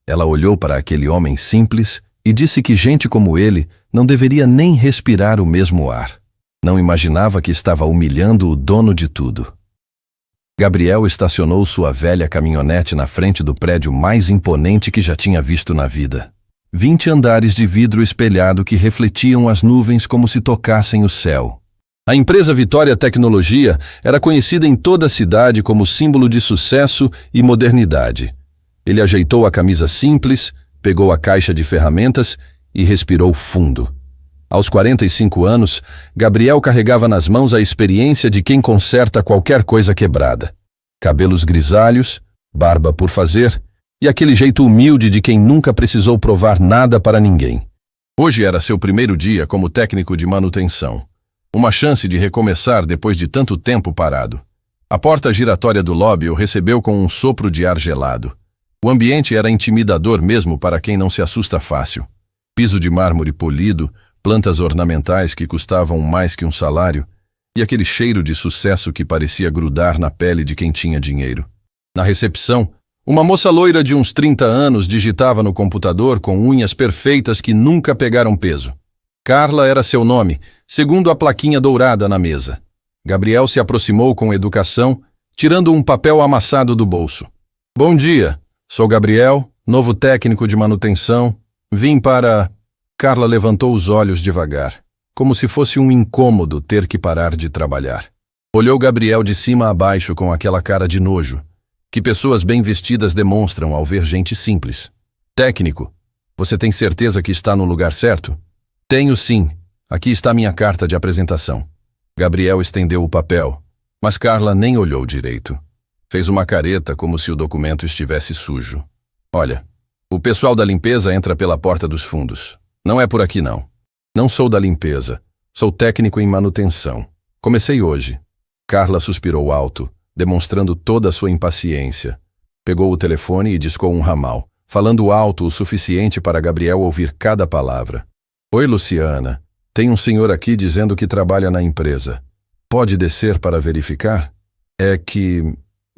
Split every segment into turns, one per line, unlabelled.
Ela olhou para aquele homem simples e disse que gente como ele não deveria nem respirar o mesmo ar. Não imaginava que estava humilhando o dono de tudo. Gabriel estacionou sua velha caminhonete na frente do prédio mais imponente que já tinha visto na vida. 20 andares de vidro espelhado que refletiam as nuvens como se tocassem o céu. A empresa Vitória Tecnologia era conhecida em toda a cidade como símbolo de sucesso e modernidade. Ele ajeitou a camisa simples, pegou a caixa de ferramentas e respirou fundo. Aos 45 anos, Gabriel carregava nas mãos a experiência de quem conserta qualquer coisa quebrada. Cabelos grisalhos, barba por fazer e aquele jeito humilde de quem nunca precisou provar nada para ninguém. Hoje era seu primeiro dia como técnico de manutenção. Uma chance de recomeçar depois de tanto tempo parado. A porta giratória do lobby o recebeu com um sopro de ar gelado. O ambiente era intimidador mesmo para quem não se assusta fácil. Piso de mármore polido, plantas ornamentais que custavam mais que um salário, e aquele cheiro de sucesso que parecia grudar na pele de quem tinha dinheiro. Na recepção, uma moça loira de uns 30 anos digitava no computador com unhas perfeitas que nunca pegaram peso. Carla era seu nome, segundo a plaquinha dourada na mesa. Gabriel se aproximou com educação, tirando um papel amassado do bolso. Bom dia, sou Gabriel, novo técnico de manutenção. Vim para... Carla levantou os olhos devagar, como se fosse um incômodo ter que parar de trabalhar. Olhou Gabriel de cima a baixo com aquela cara de nojo, que pessoas bem vestidas demonstram ao ver gente simples. Técnico, você tem certeza que está no lugar certo? Tenho sim. Aqui está minha carta de apresentação. Gabriel estendeu o papel, mas Carla nem olhou direito. Fez uma careta como se o documento estivesse sujo. Olha, o pessoal da limpeza entra pela porta dos fundos. Não é por aqui não. Não sou da limpeza. Sou técnico em manutenção. Comecei hoje. Carla suspirou alto, demonstrando toda a sua impaciência. Pegou o telefone e discou um ramal, falando alto o suficiente para Gabriel ouvir cada palavra. Oi, Luciana. Tem um senhor aqui dizendo que trabalha na empresa. Pode descer para verificar? É que...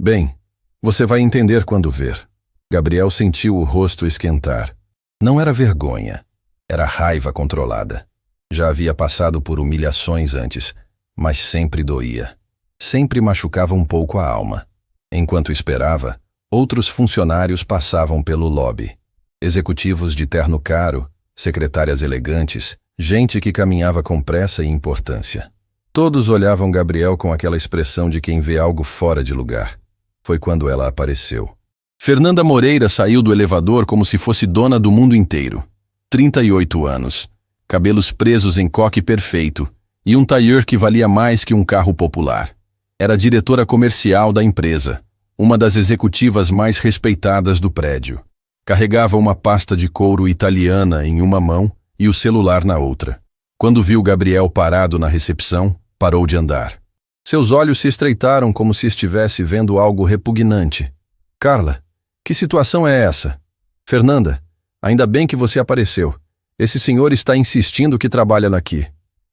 Bem, você vai entender quando ver. Gabriel sentiu o rosto esquentar. Não era vergonha. Era raiva controlada. Já havia passado por humilhações antes, mas sempre doía. Sempre machucava um pouco a alma. Enquanto esperava, outros funcionários passavam pelo lobby. Executivos de terno caro, secretárias elegantes, gente que caminhava com pressa e importância. Todos olhavam Gabriel com aquela expressão de quem vê algo fora de lugar. Foi quando ela apareceu. Fernanda Moreira saiu do elevador como se fosse dona do mundo inteiro. 38 anos, cabelos presos em coque perfeito e um tailleur que valia mais que um carro popular. Era diretora comercial da empresa, uma das executivas mais respeitadas do prédio. Carregava uma pasta de couro italiana em uma mão e o celular na outra. Quando viu Gabriel parado na recepção, parou de andar. Seus olhos se estreitaram como se estivesse vendo algo repugnante. Carla, que situação é essa? Fernanda, ainda bem que você apareceu. Esse senhor está insistindo que trabalha aqui.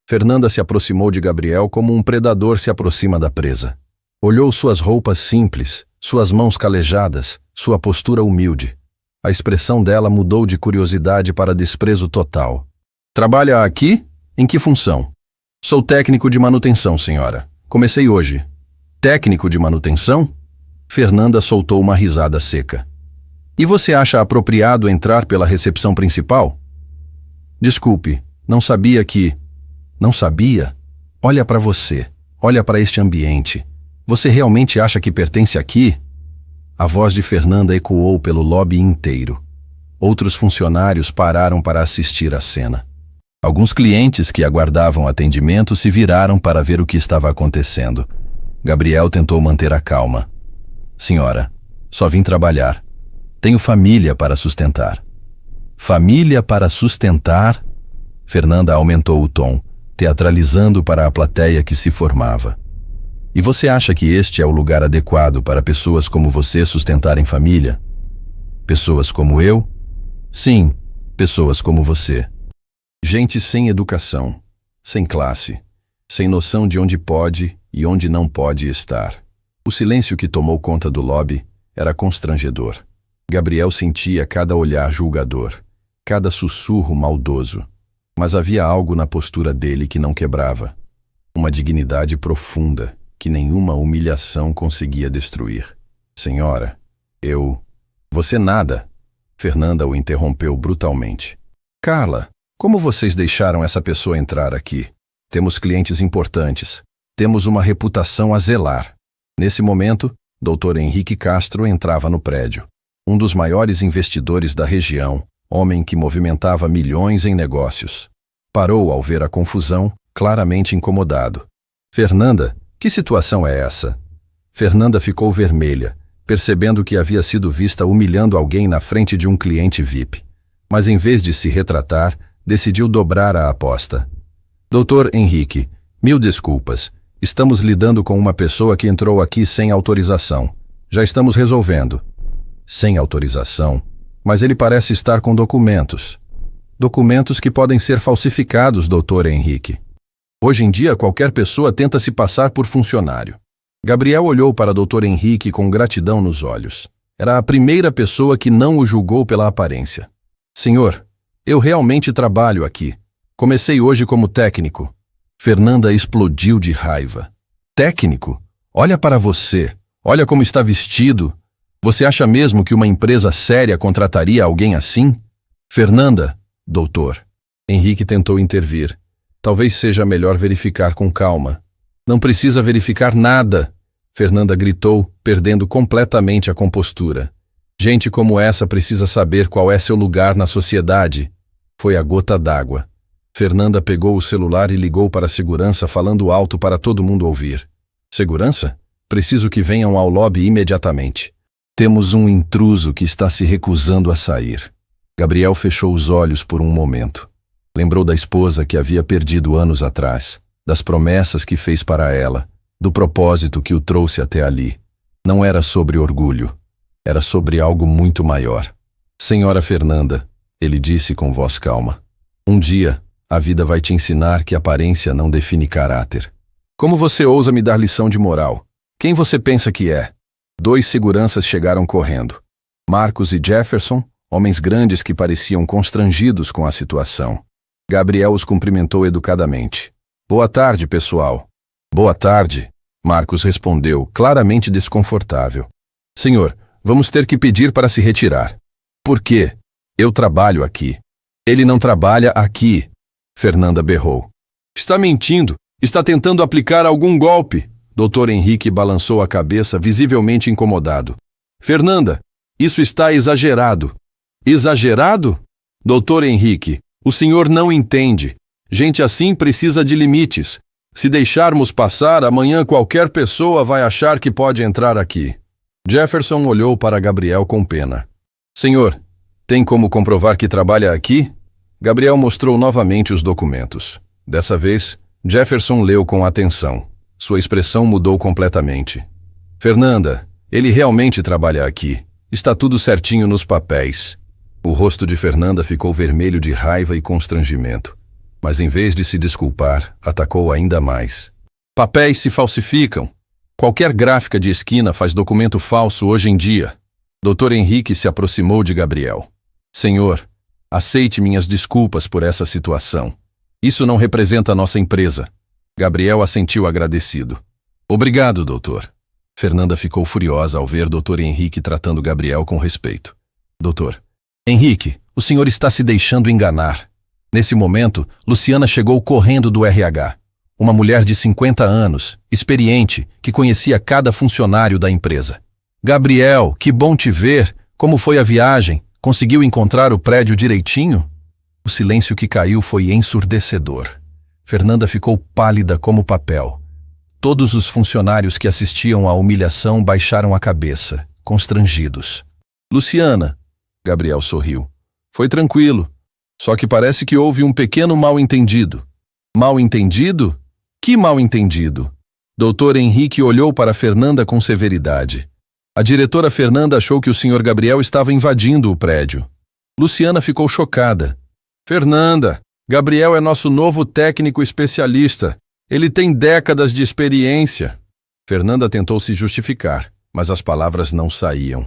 Fernanda se aproximou de Gabriel como um predador se aproxima da presa. Olhou suas roupas simples, suas mãos calejadas, sua postura humilde. A expressão dela mudou de curiosidade para desprezo total. Trabalha aqui? Em que função? Sou técnico de manutenção, senhora. Comecei hoje. Técnico de manutenção? Fernanda soltou uma risada seca. E você acha apropriado entrar pela recepção principal? Desculpe, não sabia que... Não sabia? Olha para você, olha para este ambiente. Você realmente acha que pertence aqui? A voz de Fernanda ecoou pelo lobby inteiro. Outros funcionários pararam para assistir à cena. Alguns clientes que aguardavam atendimento se viraram para ver o que estava acontecendo. Gabriel tentou manter a calma. Senhora, só vim trabalhar. Tenho família para sustentar. Família para sustentar? Fernanda aumentou o tom, teatralizando para a plateia que se formava. E você acha que este é o lugar adequado para pessoas como você sustentarem família? Pessoas como eu? Sim, pessoas como você. Gente sem educação, sem classe, sem noção de onde pode e onde não pode estar. O silêncio que tomou conta do lobby era constrangedor. Gabriel sentia cada olhar julgador, cada sussurro maldoso, mas havia algo na postura dele que não quebrava. Uma dignidade profunda que nenhuma humilhação conseguia destruir. Senhora, Você nada. Fernanda o interrompeu brutalmente. Carla, como vocês deixaram essa pessoa entrar aqui? Temos clientes importantes. Temos uma reputação a zelar. Nesse momento, Dr. Henrique Castro entrava no prédio. Um dos maiores investidores da região, homem que movimentava milhões em negócios. Parou ao ver a confusão, claramente incomodado. Fernanda, que situação é essa? Fernanda ficou vermelha, percebendo que havia sido vista humilhando alguém na frente de um cliente VIP. Mas em vez de se retratar, decidiu dobrar a aposta. Doutor Henrique, mil desculpas. Estamos lidando com uma pessoa que entrou aqui sem autorização. Já estamos resolvendo. Sem autorização? Mas ele parece estar com documentos. Documentos que podem ser falsificados, doutor Henrique. Hoje em dia, qualquer pessoa tenta se passar por funcionário. Gabriel olhou para Dr. Henrique com gratidão nos olhos. Era a primeira pessoa que não o julgou pela aparência. Senhor, eu realmente trabalho aqui. Comecei hoje como técnico. Fernanda explodiu de raiva. Técnico? Olha para você. Olha como está vestido. Você acha mesmo que uma empresa séria contrataria alguém assim? Fernanda, doutor. Henrique tentou intervir. Talvez seja melhor verificar com calma. Não precisa verificar nada, Fernanda gritou, perdendo completamente a compostura. Gente como essa precisa saber qual é seu lugar na sociedade. Foi a gota d'água. Fernanda pegou o celular e ligou para a segurança falando alto para todo mundo ouvir. Segurança? Preciso que venham ao lobby imediatamente. Temos um intruso que está se recusando a sair. Gabriel fechou os olhos por um momento. Lembrou da esposa que havia perdido anos atrás, das promessas que fez para ela, do propósito que o trouxe até ali. Não era sobre orgulho. Era sobre algo muito maior. Senhora Fernanda, ele disse com voz calma. Um dia, a vida vai te ensinar que aparência não define caráter. Como você ousa me dar lição de moral? Quem você pensa que é? 2 seguranças chegaram correndo. Marcos e Jefferson, homens grandes que pareciam constrangidos com a situação. Gabriel os cumprimentou educadamente. Boa tarde, pessoal. Boa tarde, Marcos respondeu, claramente desconfortável. Senhor, vamos ter que pedir para se retirar. Por quê? Eu trabalho aqui. Ele não trabalha aqui, Fernanda berrou. Está mentindo. Está tentando aplicar algum golpe. Dr. Henrique balançou a cabeça, visivelmente incomodado. Fernanda, isso está exagerado. Exagerado? Dr. Henrique, o senhor não entende. Gente assim precisa de limites. Se deixarmos passar, amanhã qualquer pessoa vai achar que pode entrar aqui. Jefferson olhou para Gabriel com pena. Senhor, tem como comprovar que trabalha aqui? Gabriel mostrou novamente os documentos. Dessa vez, Jefferson leu com atenção. Sua expressão mudou completamente. Fernanda, ele realmente trabalha aqui. Está tudo certinho nos papéis. O rosto de Fernanda ficou vermelho de raiva e constrangimento. Mas em vez de se desculpar, atacou ainda mais. Papéis se falsificam. Qualquer gráfica de esquina faz documento falso hoje em dia. Dr. Henrique se aproximou de Gabriel. Senhor, aceite minhas desculpas por essa situação. Isso não representa a nossa empresa. Gabriel assentiu agradecido. Obrigado, doutor. Fernanda ficou furiosa ao ver Dr. Henrique tratando Gabriel com respeito. Doutor, Henrique, o senhor está se deixando enganar. Nesse momento, Luciana chegou correndo do RH. Uma mulher de 50 anos, experiente, que conhecia cada funcionário da empresa. Gabriel, que bom te ver. Como foi a viagem? Conseguiu encontrar o prédio direitinho? O silêncio que caiu foi ensurdecedor. Fernanda ficou pálida como papel. Todos os funcionários que assistiam à humilhação baixaram a cabeça, constrangidos. Luciana, Gabriel sorriu. Foi tranquilo. Só que parece que houve um pequeno mal-entendido. Mal-entendido? Que mal-entendido? Dr. Henrique olhou para Fernanda com severidade. A diretora Fernanda achou que o Sr. Gabriel estava invadindo o prédio. Luciana ficou chocada. Fernanda, Gabriel é nosso novo técnico especialista. Ele tem décadas de experiência. Fernanda tentou se justificar, mas as palavras não saíam.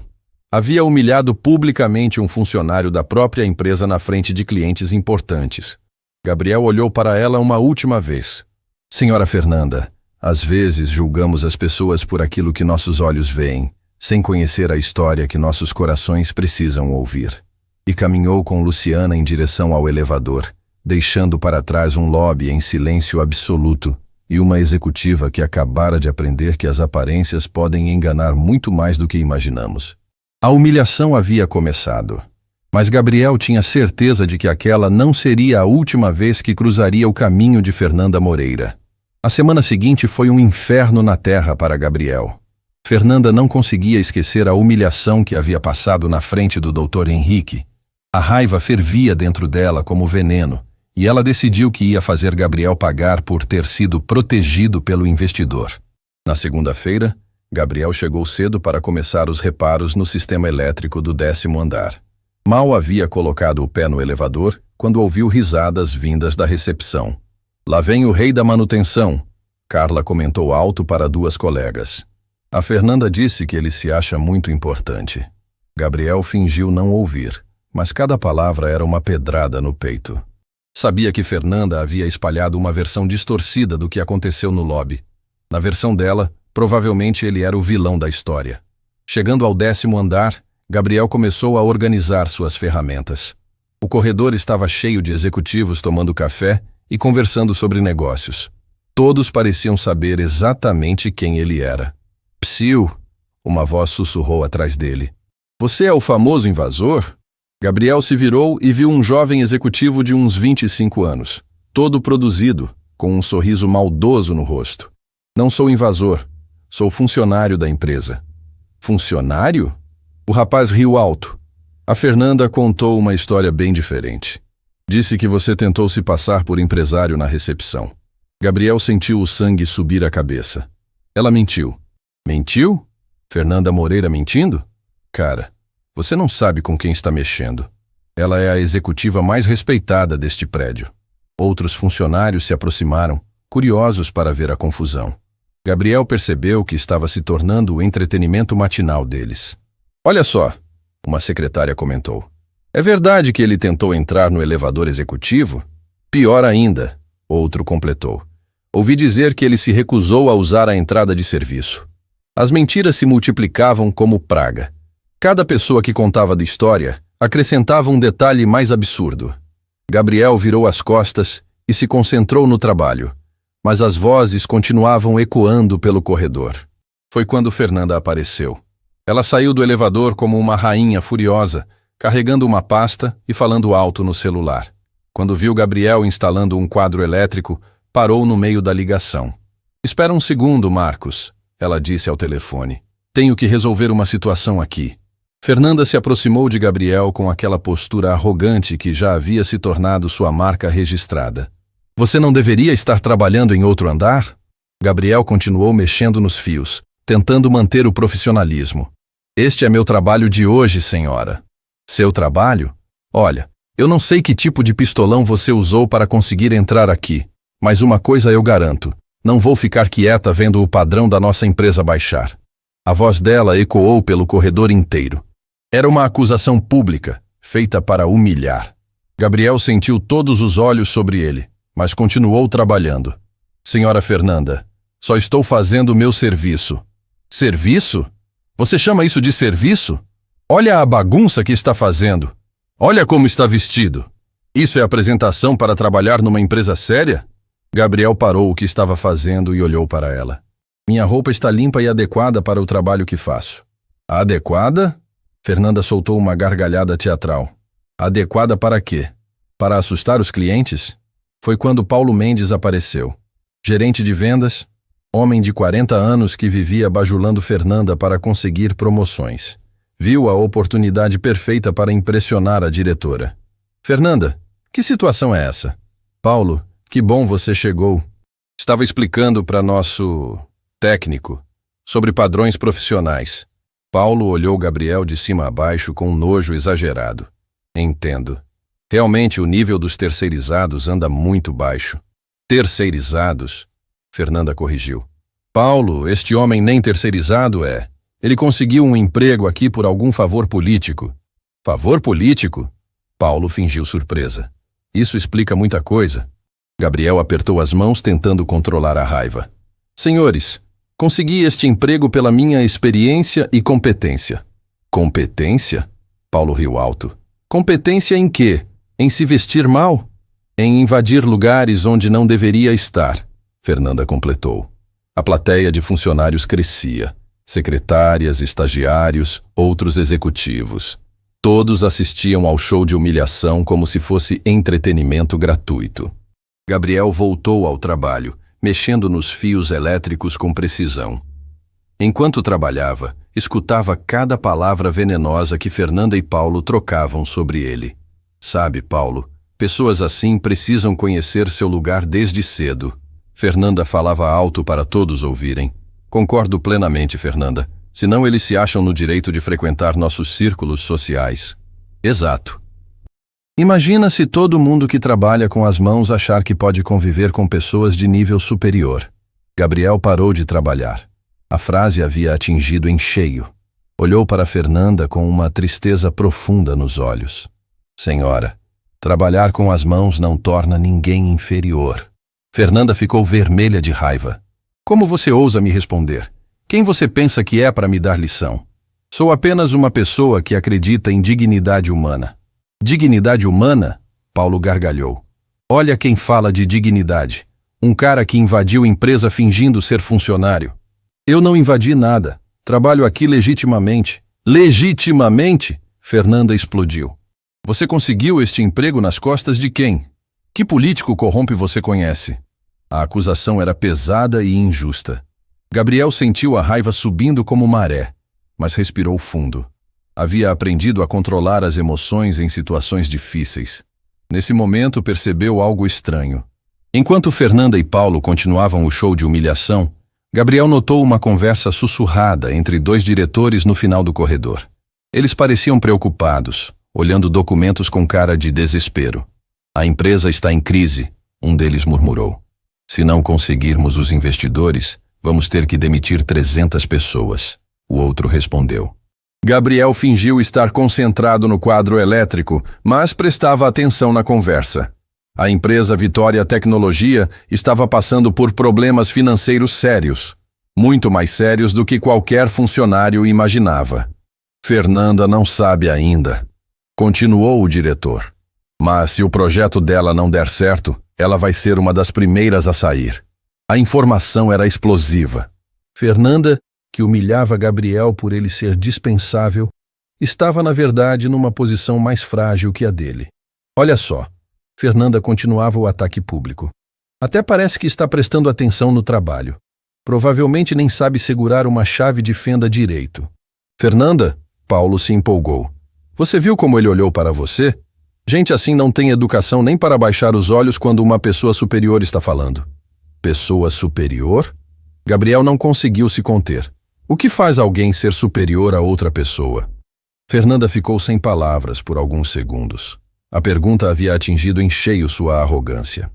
Havia humilhado publicamente um funcionário da própria empresa na frente de clientes importantes. Gabriel olhou para ela uma última vez. Senhora Fernanda, às vezes julgamos as pessoas por aquilo que nossos olhos veem, sem conhecer a história que nossos corações precisam ouvir. E caminhou com Luciana em direção ao elevador, deixando para trás um lobby em silêncio absoluto e uma executiva que acabara de aprender que as aparências podem enganar muito mais do que imaginamos. A humilhação havia começado, mas Gabriel tinha certeza de que aquela não seria a última vez que cruzaria o caminho de Fernanda Moreira. A semana seguinte foi um inferno na terra para Gabriel. Fernanda não conseguia esquecer a humilhação que havia passado na frente do Dr. Henrique. A raiva fervia dentro dela como veneno, e ela decidiu que ia fazer Gabriel pagar por ter sido protegido pelo investidor. Na segunda-feira, Gabriel chegou cedo para começar os reparos no sistema elétrico do 10º andar. Mal havia colocado o pé no elevador quando ouviu risadas vindas da recepção. "Lá vem o rei da manutenção", Carla comentou alto para duas colegas. A Fernanda disse que ele se acha muito importante. Gabriel fingiu não ouvir, mas cada palavra era uma pedrada no peito. Sabia que Fernanda havia espalhado uma versão distorcida do que aconteceu no lobby. Na versão dela, provavelmente ele era o vilão da história. Chegando ao 10º andar, Gabriel começou a organizar suas ferramentas. O corredor estava cheio de executivos tomando café e conversando sobre negócios. Todos pareciam saber exatamente quem ele era. "Psiu", uma voz sussurrou atrás dele. "Você é o famoso invasor?" Gabriel se virou e viu um jovem executivo de uns 25 anos, todo produzido, com um sorriso maldoso no rosto. "Não sou invasor, sou funcionário da empresa." "Funcionário?" O rapaz riu alto. A Fernanda contou uma história bem diferente. Disse que você tentou se passar por empresário na recepção. Gabriel sentiu o sangue subir à cabeça. Ela mentiu. Mentiu? Fernanda Moreira mentindo? Cara, você não sabe com quem está mexendo. Ela é a executiva mais respeitada deste prédio. Outros funcionários se aproximaram, curiosos para ver a confusão. Gabriel percebeu que estava se tornando o entretenimento matinal deles. "Olha só", uma secretária comentou. "É verdade que ele tentou entrar no elevador executivo?" "Pior ainda", outro completou. "Ouvi dizer que ele se recusou a usar a entrada de serviço." As mentiras se multiplicavam como praga. Cada pessoa que contava da história acrescentava um detalhe mais absurdo. Gabriel virou as costas e se concentrou no trabalho, mas as vozes continuavam ecoando pelo corredor. Foi quando Fernanda apareceu. Ela saiu do elevador como uma rainha furiosa, carregando uma pasta e falando alto no celular. Quando viu Gabriel instalando um quadro elétrico, parou no meio da ligação. "Espera um segundo, Marcos", ela disse ao telefone. "Tenho que resolver uma situação aqui." Fernanda se aproximou de Gabriel com aquela postura arrogante que já havia se tornado sua marca registrada. "Você não deveria estar trabalhando em outro andar?" Gabriel continuou mexendo nos fios, tentando manter o profissionalismo. "Este é meu trabalho de hoje, senhora." "Seu trabalho? Olha, eu não sei que tipo de pistolão você usou para conseguir entrar aqui, mas uma coisa eu garanto, não vou ficar quieta vendo o padrão da nossa empresa baixar." A voz dela ecoou pelo corredor inteiro. Era uma acusação pública, feita para humilhar. Gabriel sentiu todos os olhos sobre ele, mas continuou trabalhando. "Senhora Fernanda, só estou fazendo meu serviço." "Serviço? Você chama isso de serviço? Olha a bagunça que está fazendo. Olha como está vestido. Isso é apresentação para trabalhar numa empresa séria?" Gabriel parou o que estava fazendo e olhou para ela. "Minha roupa está limpa e adequada para o trabalho que faço." "Adequada?" Fernanda soltou uma gargalhada teatral. "Adequada para quê? Para assustar os clientes?" Foi quando Paulo Mendes apareceu. Gerente de vendas, homem de 40 anos que vivia bajulando Fernanda para conseguir promoções. Viu a oportunidade perfeita para impressionar a diretora. "Fernanda, que situação é essa?" "Paulo, que bom você chegou. Estava explicando para nosso técnico sobre padrões profissionais." Paulo olhou Gabriel de cima a baixo com um nojo exagerado. "Entendo. Realmente o nível dos terceirizados anda muito baixo." "Terceirizados?" Fernanda corrigiu. "Paulo, este homem nem terceirizado é. Ele conseguiu um emprego aqui por algum favor político. Favor político? Paulo fingiu surpresa. Isso explica muita coisa. Gabriel apertou as mãos tentando controlar a raiva. Senhores, consegui este emprego pela minha experiência e competência. Competência? Paulo riu alto. Competência em quê? Em se vestir mal? Em invadir lugares onde não deveria estar, Fernanda completou. A plateia de funcionários crescia. Secretárias, estagiários, outros executivos. Todos assistiam ao show de humilhação como se fosse entretenimento gratuito. Gabriel voltou ao trabalho, mexendo nos fios elétricos com precisão. Enquanto trabalhava, escutava cada palavra venenosa que Fernanda e Paulo trocavam sobre ele. Sabe, Paulo, pessoas assim precisam conhecer seu lugar desde cedo. Fernanda falava alto para todos ouvirem. Concordo plenamente, Fernanda. Senão eles se acham no direito de frequentar nossos círculos sociais. Exato. Imagina se todo mundo que trabalha com as mãos achar que pode conviver com pessoas de nível superior. Gabriel parou de trabalhar. A frase havia atingido em cheio. Olhou para Fernanda com uma tristeza profunda nos olhos. Senhora, trabalhar com as mãos não torna ninguém inferior. Fernanda ficou vermelha de raiva. Como você ousa me responder? Quem você pensa que é para me dar lição? Sou apenas uma pessoa que acredita em dignidade humana. Dignidade humana? Paulo gargalhou. Olha quem fala de dignidade. Um cara que invadiu empresa fingindo ser funcionário. Eu não invadi nada. Trabalho aqui legitimamente. Legitimamente? Fernanda explodiu. Você conseguiu este emprego nas costas de quem? Que político corrompe você conhece? A acusação era pesada e injusta. Gabriel sentiu a raiva subindo como maré, mas respirou fundo. Havia aprendido a controlar as emoções em situações difíceis. Nesse momento percebeu algo estranho. Enquanto Fernanda e Paulo continuavam o show de humilhação, Gabriel notou uma conversa sussurrada entre dois diretores no final do corredor. Eles pareciam preocupados, olhando documentos com cara de desespero. A empresa está em crise, um deles murmurou. Se não conseguirmos os investidores, vamos ter que demitir 300 pessoas. O outro respondeu. Gabriel fingiu estar concentrado no quadro elétrico, mas prestava atenção na conversa. A empresa Vitória Tecnologia estava passando por problemas financeiros sérios, muito mais sérios do que qualquer funcionário imaginava. Fernanda não sabe ainda, continuou o diretor. Mas se o projeto dela não der certo, ela vai ser uma das primeiras a sair. A informação era explosiva. Fernanda, que humilhava Gabriel por ele ser dispensável, estava na verdade numa posição mais frágil que a dele. Olha só, Fernanda continuava o ataque público. Até parece que está prestando atenção no trabalho. Provavelmente nem sabe segurar uma chave de fenda direito. Fernanda, Paulo se empolgou. Você viu como ele olhou para você? Gente assim não tem educação nem para baixar os olhos quando uma pessoa superior está falando. Pessoa superior? Gabriel não conseguiu se conter. O que faz alguém ser superior a outra pessoa? Fernanda ficou sem palavras por alguns segundos. A pergunta havia atingido em cheio sua arrogância.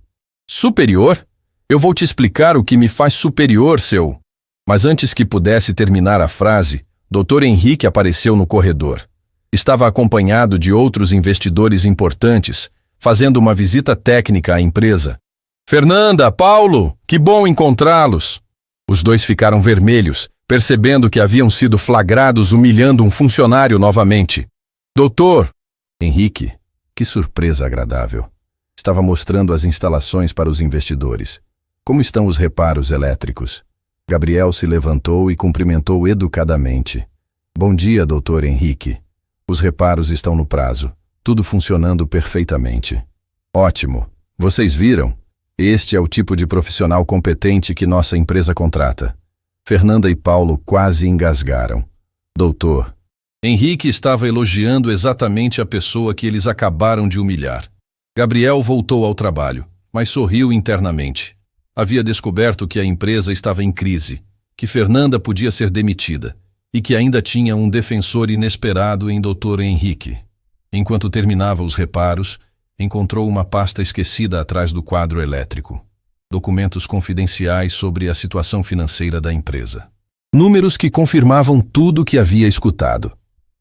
Superior? Eu vou te explicar o que me faz superior, seu... Mas antes que pudesse terminar a frase, Dr. Henrique apareceu no corredor. Estava acompanhado de outros investidores importantes, fazendo uma visita técnica à empresa. Fernanda, Paulo, que bom encontrá-los! Os dois ficaram vermelhos, percebendo que haviam sido flagrados humilhando um funcionário novamente. Doutor! Henrique, que surpresa agradável. Estava mostrando as instalações para os investidores. Como estão os reparos elétricos? Gabriel se levantou e cumprimentou educadamente. Bom dia, doutor Henrique. Os reparos estão no prazo. Tudo funcionando perfeitamente. Ótimo. Vocês viram? Este é o tipo de profissional competente que nossa empresa contrata. Fernanda e Paulo quase engasgaram. Doutor. Henrique estava elogiando exatamente a pessoa que eles acabaram de humilhar. Gabriel voltou ao trabalho, mas sorriu internamente. Havia descoberto que a empresa estava em crise, que Fernanda podia ser demitida e que ainda tinha um defensor inesperado em Dr. Henrique. Enquanto terminava os reparos, encontrou uma pasta esquecida atrás do quadro elétrico. Documentos confidenciais sobre a situação financeira da empresa. Números que confirmavam tudo o que havia escutado.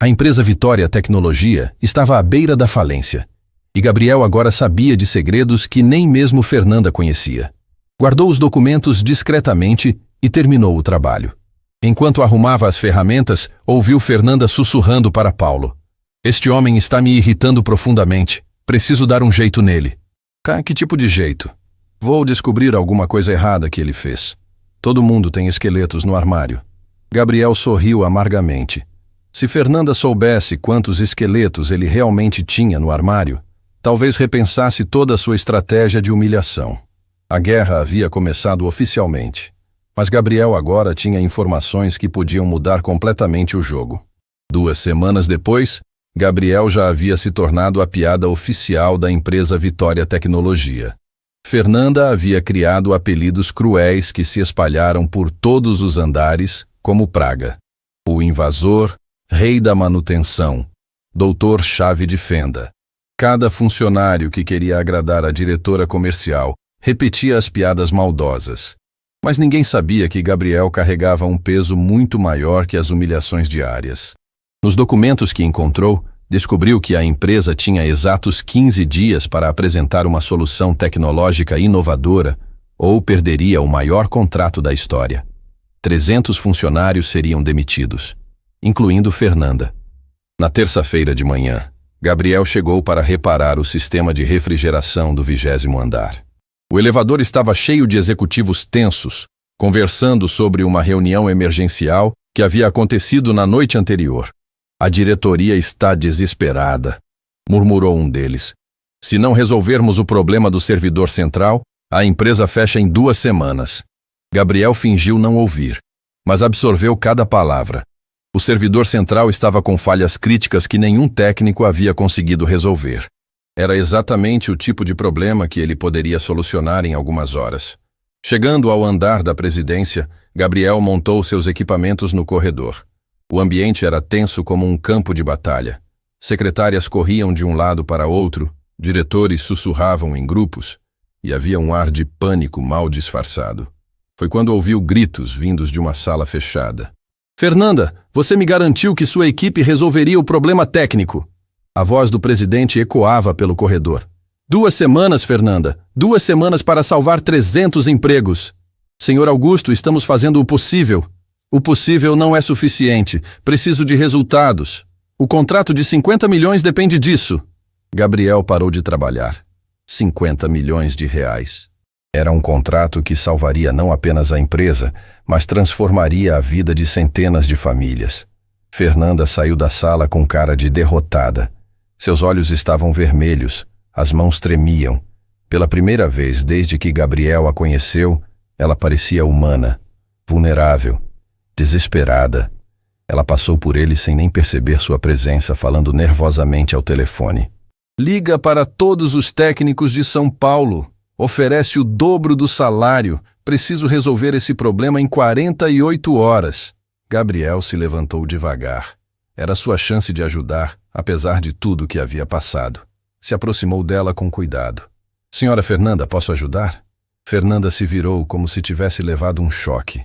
A empresa Vitória Tecnologia estava à beira da falência. E Gabriel agora sabia de segredos que nem mesmo Fernanda conhecia. Guardou os documentos discretamente e terminou o trabalho. Enquanto arrumava as ferramentas, ouviu Fernanda sussurrando para Paulo. Este homem está me irritando profundamente. Preciso dar um jeito nele. Que tipo de jeito? Vou descobrir alguma coisa errada que ele fez. Todo mundo tem esqueletos no armário. Gabriel sorriu amargamente. Se Fernanda soubesse quantos esqueletos ele realmente tinha no armário, talvez repensasse toda a sua estratégia de humilhação. A guerra havia começado oficialmente, mas Gabriel agora tinha informações que podiam mudar completamente o jogo. 2 semanas depois, Gabriel já havia se tornado a piada oficial da empresa Vitória Tecnologia. Fernanda havia criado apelidos cruéis que se espalharam por todos os andares, como praga. O invasor, rei da manutenção, doutor chave de fenda. Cada funcionário que queria agradar a diretora comercial repetia as piadas maldosas. Mas ninguém sabia que Gabriel carregava um peso muito maior que as humilhações diárias. Nos documentos que encontrou, descobriu que a empresa tinha exatos 15 dias para apresentar uma solução tecnológica inovadora ou perderia o maior contrato da história. 300 funcionários seriam demitidos, incluindo Fernanda. Na terça-feira de manhã, Gabriel chegou para reparar o sistema de refrigeração do 20º andar. O elevador estava cheio de executivos tensos, conversando sobre uma reunião emergencial que havia acontecido na noite anterior. A diretoria está desesperada, murmurou um deles. Se não resolvermos o problema do servidor central, a empresa fecha em 2 semanas. Gabriel fingiu não ouvir, mas absorveu cada palavra. O servidor central estava com falhas críticas que nenhum técnico havia conseguido resolver. Era exatamente o tipo de problema que ele poderia solucionar em algumas horas. Chegando ao andar da presidência, Gabriel montou seus equipamentos no corredor. O ambiente era tenso como um campo de batalha. Secretárias corriam de um lado para outro, diretores sussurravam em grupos, e havia um ar de pânico mal disfarçado. Foi quando ouviu gritos vindos de uma sala fechada. Fernanda, você me garantiu que sua equipe resolveria o problema técnico. A voz do presidente ecoava pelo corredor. 2 semanas, Fernanda. 2 semanas para salvar 300 empregos. Senhor Augusto, estamos fazendo o possível. O possível não é suficiente. Preciso de resultados. O contrato de 50 milhões depende disso. Gabriel parou de trabalhar. 50 milhões de reais. Era um contrato que salvaria não apenas a empresa, mas transformaria a vida de centenas de famílias. Fernanda saiu da sala com cara de derrotada. Seus olhos estavam vermelhos, as mãos tremiam. Pela primeira vez desde que Gabriel a conheceu, ela parecia humana, vulnerável, desesperada. Ela passou por ele sem nem perceber sua presença, falando nervosamente ao telefone. Liga para todos os técnicos de São Paulo. Oferece o dobro do salário. Preciso resolver esse problema em 48 horas. Gabriel se levantou devagar. Era sua chance de ajudar, apesar de tudo o que havia passado. Se aproximou dela com cuidado. Senhora Fernanda, posso ajudar? Fernanda se virou como se tivesse levado um choque.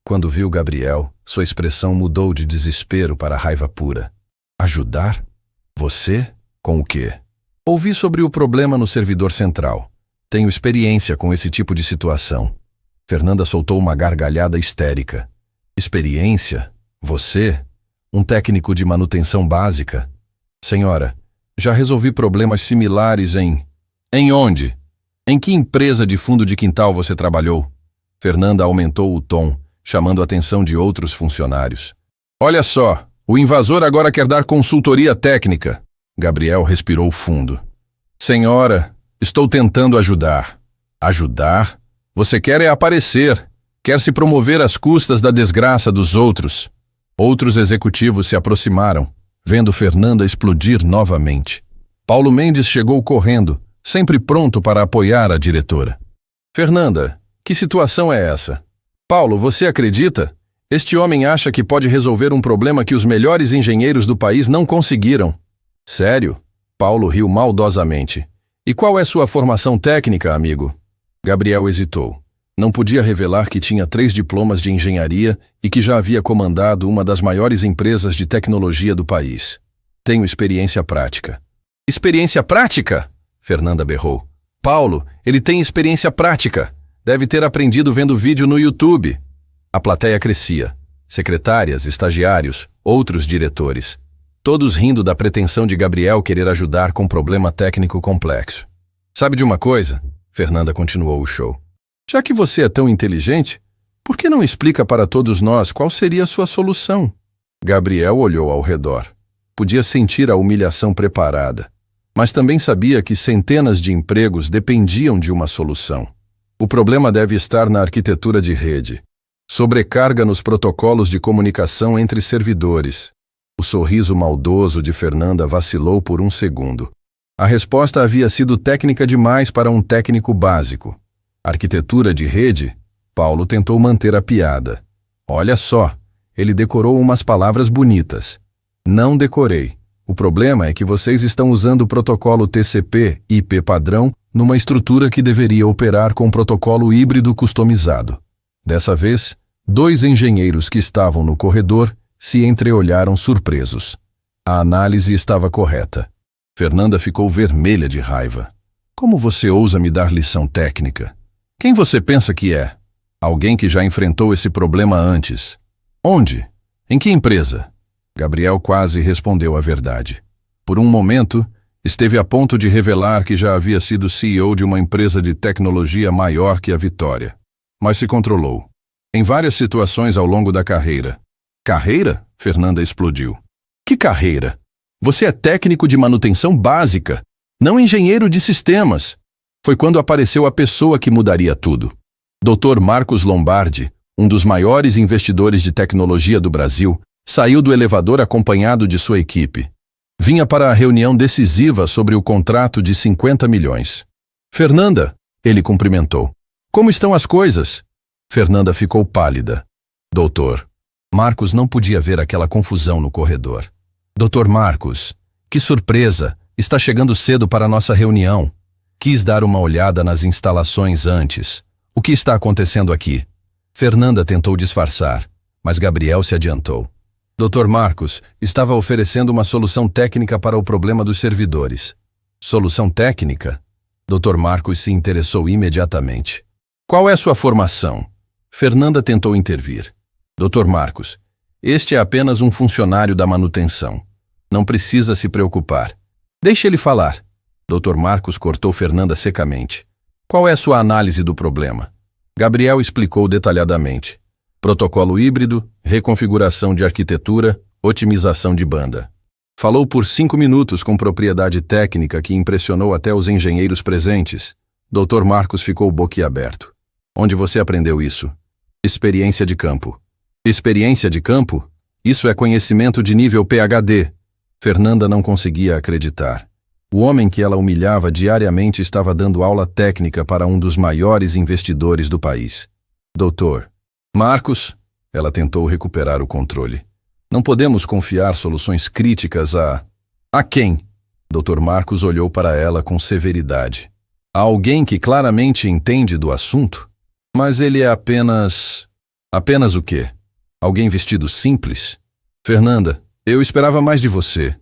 Quando viu Gabriel, sua expressão mudou de desespero para raiva pura. Ajudar? Você? Com o quê? Ouvi sobre o problema no servidor central. Tenho experiência com esse tipo de situação. Fernanda soltou uma gargalhada histérica. Experiência? Você? Um técnico de manutenção básica? Senhora, já resolvi problemas similares em... Em onde? Em que empresa de fundo de quintal você trabalhou? Fernanda aumentou o tom, chamando a atenção de outros funcionários. Olha só, o invasor agora quer dar consultoria técnica. Gabriel respirou fundo. Senhora, estou tentando ajudar. Ajudar? Você quer é aparecer. Quer se promover às custas da desgraça dos outros. Outros executivos se aproximaram, vendo Fernanda explodir novamente. Paulo Mendes chegou correndo, sempre pronto para apoiar a diretora. Fernanda, que situação é essa? Paulo, você acredita? Este homem acha que pode resolver um problema que os melhores engenheiros do país não conseguiram. Sério? Paulo riu maldosamente. E qual é sua formação técnica, amigo? Gabriel hesitou. Não podia revelar que tinha 3 diplomas de engenharia e que já havia comandado uma das maiores empresas de tecnologia do país. Tenho experiência prática. Experiência prática? Fernanda berrou. Paulo, ele tem experiência prática. Deve ter aprendido vendo vídeo no YouTube. A plateia crescia. Secretárias, estagiários, outros diretores. Todos rindo da pretensão de Gabriel querer ajudar com um problema técnico complexo. Sabe de uma coisa? Fernanda continuou o show. Já que você é tão inteligente, por que não explica para todos nós qual seria a sua solução? Gabriel olhou ao redor. Podia sentir a humilhação preparada, mas também sabia que centenas de empregos dependiam de uma solução. O problema deve estar na arquitetura de rede. Sobrecarga nos protocolos de comunicação entre servidores. O sorriso maldoso de Fernanda vacilou por um segundo. A resposta havia sido técnica demais para um técnico básico. Arquitetura de rede? Paulo tentou manter a piada. Olha só, ele decorou umas palavras bonitas. Não decorei. O problema é que vocês estão usando o protocolo TCP/IP padrão numa estrutura que deveria operar com protocolo híbrido customizado. Dessa vez, 2 engenheiros que estavam no corredor se entreolharam surpresos. A análise estava correta. Fernanda ficou vermelha de raiva. Como você ousa me dar lição técnica? Quem você pensa que é? Alguém que já enfrentou esse problema antes. Onde? Em que empresa? Gabriel quase respondeu a verdade. Por um momento, esteve a ponto de revelar que já havia sido CEO de uma empresa de tecnologia maior que a Vitória. Mas se controlou. Em várias situações ao longo da carreira. Carreira? Fernanda explodiu. Que carreira? Você é técnico de manutenção básica, não engenheiro de sistemas. Foi quando apareceu a pessoa que mudaria tudo. Dr. Marcos Lombardi, um dos maiores investidores de tecnologia do Brasil, saiu do elevador acompanhado de sua equipe. Vinha para a reunião decisiva sobre o contrato de 50 milhões. Fernanda, ele cumprimentou. Como estão as coisas? Fernanda ficou pálida. Doutor. Marcos não podia ver aquela confusão no corredor. Doutor Marcos, que surpresa! Está chegando cedo para a nossa reunião. Quis dar uma olhada nas instalações antes. O que está acontecendo aqui? Fernanda tentou disfarçar, mas Gabriel se adiantou. Dr. Marcos estava oferecendo uma solução técnica para o problema dos servidores. Solução técnica? Dr. Marcos se interessou imediatamente. Qual é sua formação? Fernanda tentou intervir. Dr. Marcos, este é apenas um funcionário da manutenção. Não precisa se preocupar. Deixe ele falar. Dr. Marcos cortou Fernanda secamente. Qual é sua análise do problema? Gabriel explicou detalhadamente. Protocolo híbrido, reconfiguração de arquitetura, otimização de banda. Falou por 5 minutos com propriedade técnica que impressionou até os engenheiros presentes. Dr. Marcos ficou boquiaberto. Onde você aprendeu isso? Experiência de campo. Experiência de campo? Isso é conhecimento de nível PhD. Fernanda não conseguia acreditar. O homem que ela humilhava diariamente estava dando aula técnica para um dos maiores investidores do país. Doutor. Marcos, ela tentou recuperar o controle. Não podemos confiar soluções críticas a... A quem? Dr. Marcos olhou para ela com severidade. A alguém que claramente entende do assunto? Mas ele é apenas... Apenas o quê? Alguém vestido simples? Fernanda, eu esperava mais de você.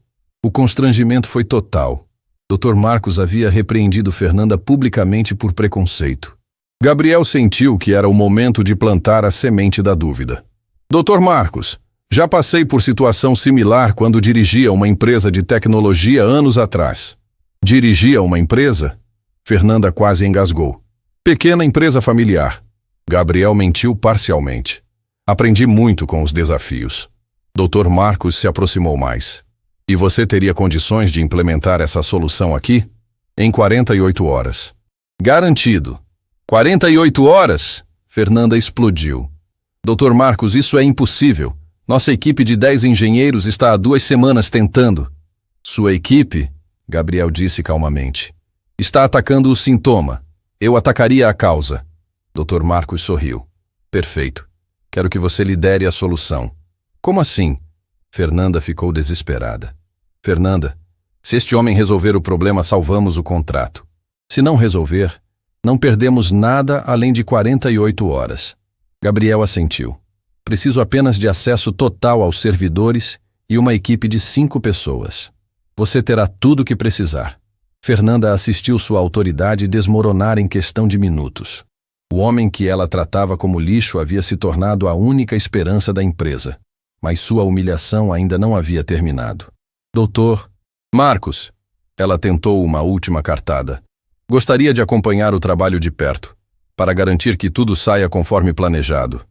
O constrangimento foi total. Dr. Marcos havia repreendido Fernanda publicamente por preconceito. Gabriel sentiu que era o momento de plantar a semente da dúvida. Dr. Marcos, já passei por situação similar quando dirigia uma empresa de tecnologia anos atrás. Dirigia uma empresa? Fernanda quase engasgou. Pequena empresa familiar. Gabriel mentiu parcialmente. Aprendi muito com os desafios. Dr. Marcos se aproximou mais. E você teria condições de implementar essa solução aqui? Em 48 horas. Garantido. 48 horas? Fernanda explodiu. Dr. Marcos, isso é impossível. Nossa equipe de 10 engenheiros está há 2 semanas tentando. Sua equipe? Gabriel disse calmamente. Está atacando o sintoma. Eu atacaria a causa. Dr. Marcos sorriu. Perfeito. Quero que você lidere a solução. Como assim? Fernanda ficou desesperada. Fernanda, se este homem resolver o problema, salvamos o contrato. Se não resolver, Não perdemos nada além de 48 horas. Gabriel assentiu. Preciso apenas de acesso total aos servidores e uma equipe de 5 pessoas. Você terá tudo o que precisar. Fernanda assistiu sua autoridade desmoronar em questão de minutos. O homem que ela tratava como lixo havia se tornado a única esperança da empresa. Mas sua humilhação ainda não havia terminado. Doutor Marcos, ela tentou uma última cartada. Gostaria de acompanhar o trabalho de perto, para garantir que tudo saia conforme planejado.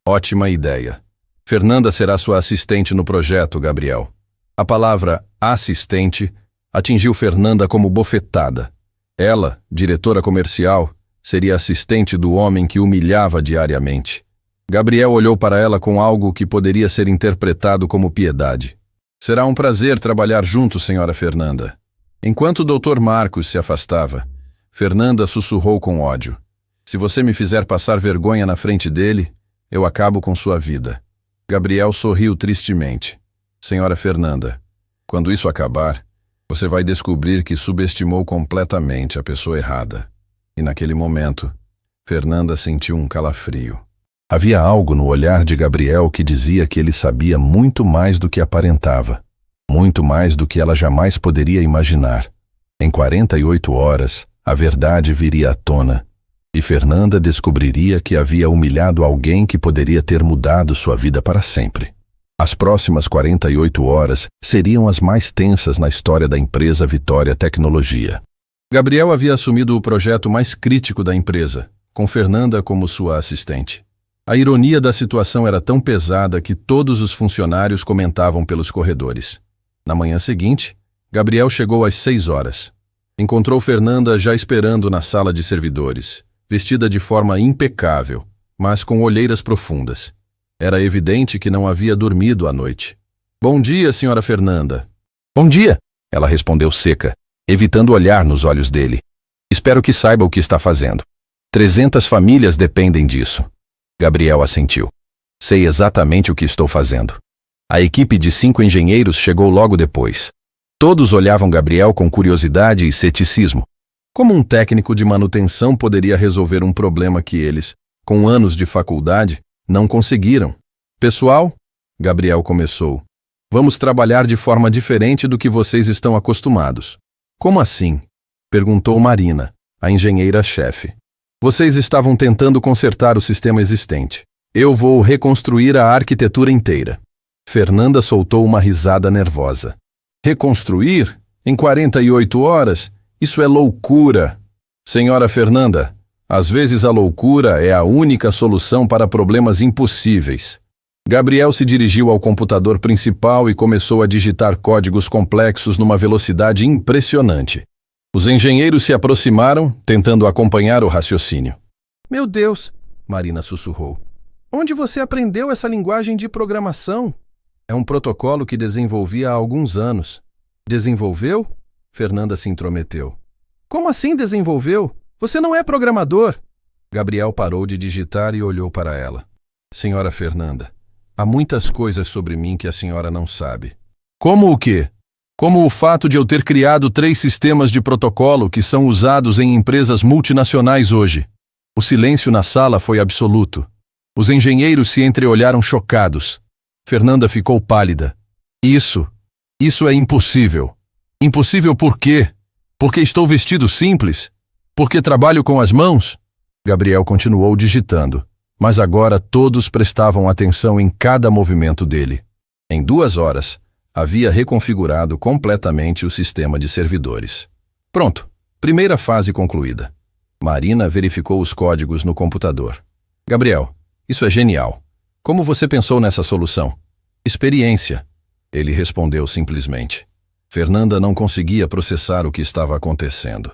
Ótima ideia. Fernanda será sua assistente no projeto, Gabriel. A palavra assistente atingiu Fernanda como bofetada. Ela, diretora comercial, seria assistente do homem que humilhava diariamente. Gabriel olhou para ela com algo que poderia ser interpretado como piedade. Será um prazer trabalhar junto, senhora Fernanda. Enquanto o Dr. Marcos se afastava, Fernanda sussurrou com ódio. Se você me fizer passar vergonha na frente dele, eu acabo com sua vida. Gabriel sorriu tristemente. Senhora Fernanda, quando isso acabar, você vai descobrir que subestimou completamente a pessoa errada. E naquele momento, Fernanda sentiu um calafrio. Havia algo no olhar de Gabriel que dizia que ele sabia muito mais do que aparentava. Muito mais do que ela jamais poderia imaginar. Em 48 horas, a verdade viria à tona. E Fernanda descobriria que havia humilhado alguém que poderia ter mudado sua vida para sempre. As próximas 48 horas seriam as mais tensas na história da empresa Vitória Tecnologia. Gabriel havia assumido o projeto mais crítico da empresa, com Fernanda como sua assistente. A ironia da situação era tão pesada que todos os funcionários comentavam pelos corredores. Na manhã seguinte, Gabriel chegou às 6 horas. Encontrou Fernanda já esperando na sala de servidores, vestida de forma impecável, mas com olheiras profundas. Era evidente que não havia dormido à noite. Bom dia, senhora Fernanda. Bom dia, ela respondeu seca, evitando olhar nos olhos dele. Espero que saiba o que está fazendo. 300 famílias dependem disso. Gabriel assentiu. Sei exatamente o que estou fazendo. A equipe de 5 engenheiros chegou logo depois. Todos olhavam Gabriel com curiosidade e ceticismo. Como um técnico de manutenção poderia resolver um problema que eles, com anos de faculdade, não conseguiram? Pessoal, Gabriel começou, vamos trabalhar de forma diferente do que vocês estão acostumados. Como assim? Perguntou Marina, a engenheira-chefe. Vocês estavam tentando consertar o sistema existente. Eu vou reconstruir a arquitetura inteira. Fernanda soltou uma risada nervosa. Reconstruir? Em 48 horas? Isso é loucura. Senhora Fernanda, às vezes a loucura é a única solução para problemas impossíveis. Gabriel se dirigiu ao computador principal e começou a digitar códigos complexos numa velocidade impressionante. Os engenheiros se aproximaram, tentando acompanhar o raciocínio. Meu Deus, Marina sussurrou. Onde você aprendeu essa linguagem de programação? É um protocolo que desenvolvi há alguns anos. Desenvolveu? Fernanda se intrometeu. Como assim desenvolveu? Você não é programador. Gabriel parou de digitar e olhou para ela. Senhora Fernanda, há muitas coisas sobre mim que a senhora não sabe. Como o quê? Como o fato de eu ter criado 3 sistemas de protocolo que são usados em empresas multinacionais hoje. O silêncio na sala foi absoluto. Os engenheiros se entreolharam chocados. Fernanda ficou pálida. Isso é impossível. Impossível por quê? Porque estou vestido simples? Porque trabalho com as mãos? Gabriel continuou digitando, mas agora todos prestavam atenção em cada movimento dele. Em 2 horas, havia reconfigurado completamente o sistema de servidores. Pronto, primeira fase concluída. Marina verificou os códigos no computador. Gabriel, isso é genial. Como você pensou nessa solução? Experiência, ele respondeu simplesmente. Fernanda não conseguia processar o que estava acontecendo.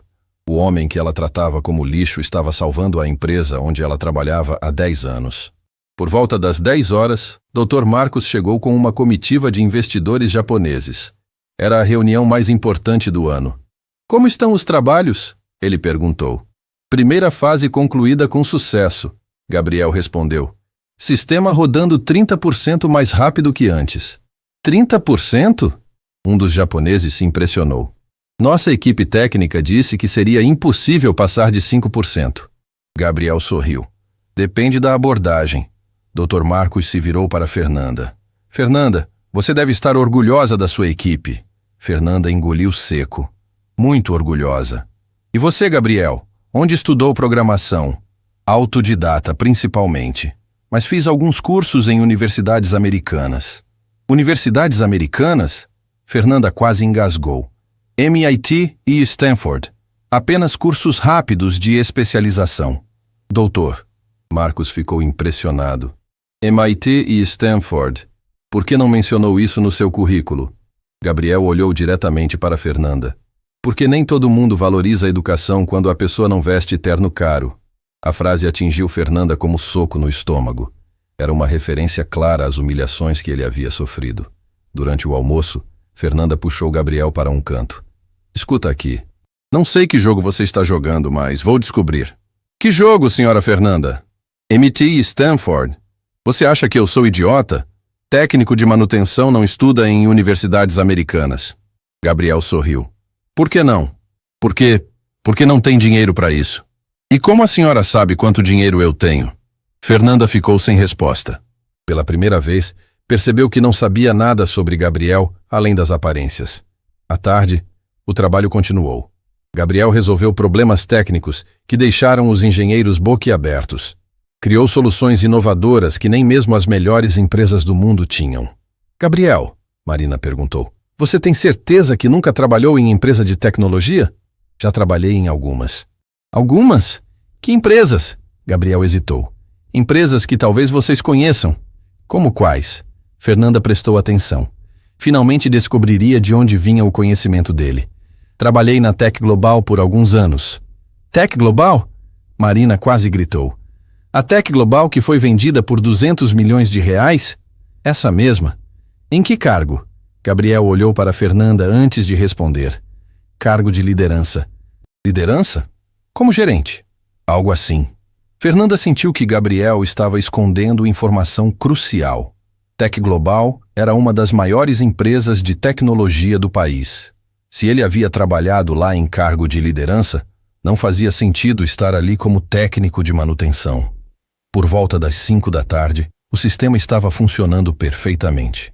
O homem que ela tratava como lixo estava salvando a empresa onde ela trabalhava há 10 anos. Por volta das 10 horas, Dr. Marcos chegou com uma comitiva de investidores japoneses. Era a reunião mais importante do ano. Como estão os trabalhos? Ele perguntou. Primeira fase concluída com sucesso, Gabriel respondeu. Sistema rodando 30% mais rápido que antes. 30%? Um dos japoneses se impressionou. Nossa equipe técnica disse que seria impossível passar de 5%. Gabriel sorriu. Depende da abordagem. Dr. Marcos se virou para Fernanda. Fernanda, você deve estar orgulhosa da sua equipe. Fernanda engoliu seco. Muito orgulhosa. E você, Gabriel? Onde estudou programação? Autodidata, principalmente. Mas fiz alguns cursos em universidades americanas. Universidades americanas? Fernanda quase engasgou. MIT e Stanford. Apenas cursos rápidos de especialização. Doutor. Marcos ficou impressionado. MIT e Stanford. Por que não mencionou isso no seu currículo? Gabriel olhou diretamente para Fernanda. Porque nem todo mundo valoriza a educação quando a pessoa não veste terno caro. A frase atingiu Fernanda como soco no estômago. Era uma referência clara às humilhações que ele havia sofrido. Durante o almoço, Fernanda puxou Gabriel para um canto. Escuta aqui. Não sei que jogo você está jogando, mas vou descobrir. Que jogo, senhora Fernanda? MIT e Stanford. Você acha que eu sou idiota? Técnico de manutenção não estuda em universidades americanas. Gabriel sorriu. Por que não? Porque não tem dinheiro para isso. E como a senhora sabe quanto dinheiro eu tenho? Fernanda ficou sem resposta. Pela primeira vez, percebeu que não sabia nada sobre Gabriel, além das aparências. À tarde, o trabalho continuou. Gabriel resolveu problemas técnicos que deixaram os engenheiros boquiabertos. Criou soluções inovadoras que nem mesmo as melhores empresas do mundo tinham. Gabriel, Marina perguntou, você tem certeza que nunca trabalhou em empresa de tecnologia? Já trabalhei em algumas. Algumas? Que empresas? Gabriel hesitou. Empresas que talvez vocês conheçam. Como quais? Fernanda prestou atenção. Finalmente descobriria de onde vinha o conhecimento dele. Trabalhei na Tech Global por alguns anos. Tech Global? Marina quase gritou. A Tech Global que foi vendida por 200 milhões de reais? Essa mesma. Em que cargo? Gabriel olhou para Fernanda antes de responder. Cargo de liderança. Liderança? Como gerente. Algo assim. Fernanda sentiu que Gabriel estava escondendo informação crucial. Tech Global era uma das maiores empresas de tecnologia do país. Se ele havia trabalhado lá em cargo de liderança, não fazia sentido estar ali como técnico de manutenção. Por volta das 5 da tarde, o sistema estava funcionando perfeitamente.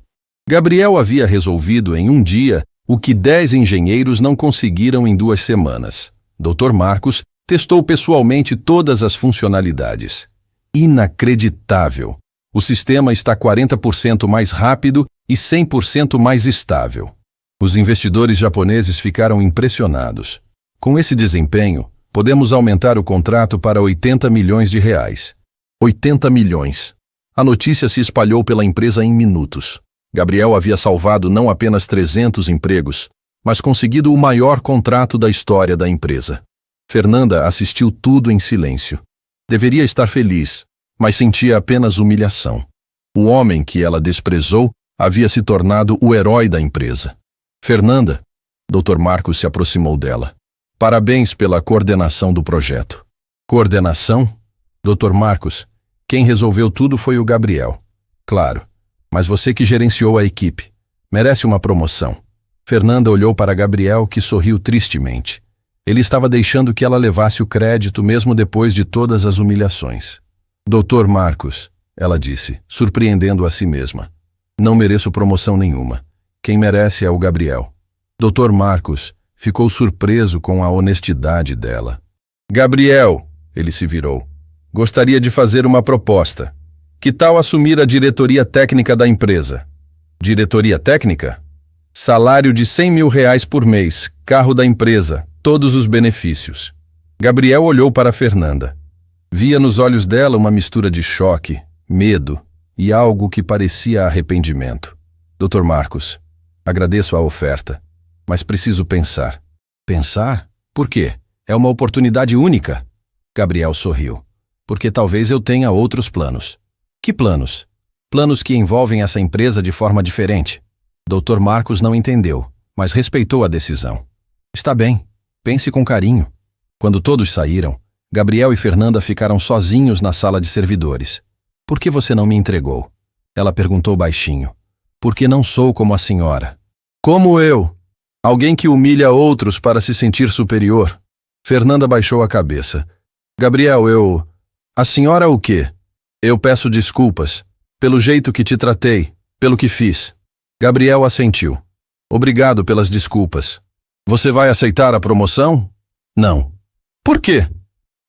Gabriel havia resolvido em um dia o que 10 engenheiros não conseguiram em 2 semanas. Dr. Marcos testou pessoalmente todas as funcionalidades. Inacreditável! O sistema está 40% mais rápido e 100% mais estável. Os investidores japoneses ficaram impressionados. Com esse desempenho, podemos aumentar o contrato para 80 milhões de reais. 80 milhões. A notícia se espalhou pela empresa em minutos. Gabriel havia salvado não apenas 300 empregos, mas conseguido o maior contrato da história da empresa. Fernanda assistiu tudo em silêncio. Deveria estar feliz, mas sentia apenas humilhação. O homem que ela desprezou havia se tornado o herói da empresa. Fernanda, Dr. Marcos se aproximou dela. Parabéns pela coordenação do projeto. Coordenação? Dr. Marcos, quem resolveu tudo foi o Gabriel. Claro, mas você que gerenciou a equipe. Merece uma promoção. Fernanda olhou para Gabriel, que sorriu tristemente. Ele estava deixando que ela levasse o crédito mesmo depois de todas as humilhações. Dr. Marcos, ela disse, surpreendendo a si mesma. Não mereço promoção nenhuma. Quem merece é o Gabriel. Dr. Marcos ficou surpreso com a honestidade dela. Gabriel, ele se virou. Gostaria de fazer uma proposta. Que tal assumir a diretoria técnica da empresa? Diretoria técnica? Salário de 100 mil reais por mês, carro da empresa, todos os benefícios. Gabriel olhou para Fernanda. Via nos olhos dela uma mistura de choque, medo e algo que parecia arrependimento. Dr. Marcos, agradeço a oferta, mas preciso pensar. Pensar? Por quê? É uma oportunidade única. Gabriel sorriu. Porque talvez eu tenha outros planos. Que planos? Planos que envolvem essa empresa de forma diferente. Dr. Marcos não entendeu, mas respeitou a decisão. Está bem, pense com carinho. Quando todos saíram, Gabriel e Fernanda ficaram sozinhos na sala de servidores. Por que você não me entregou? Ela perguntou baixinho. Porque não sou como a senhora. Como eu? Alguém que humilha outros para se sentir superior. Fernanda baixou a cabeça. Gabriel, A senhora o quê? Eu peço desculpas. Pelo jeito que te tratei. Pelo que fiz. Gabriel assentiu. Obrigado pelas desculpas. Você vai aceitar a promoção? Não. Por quê?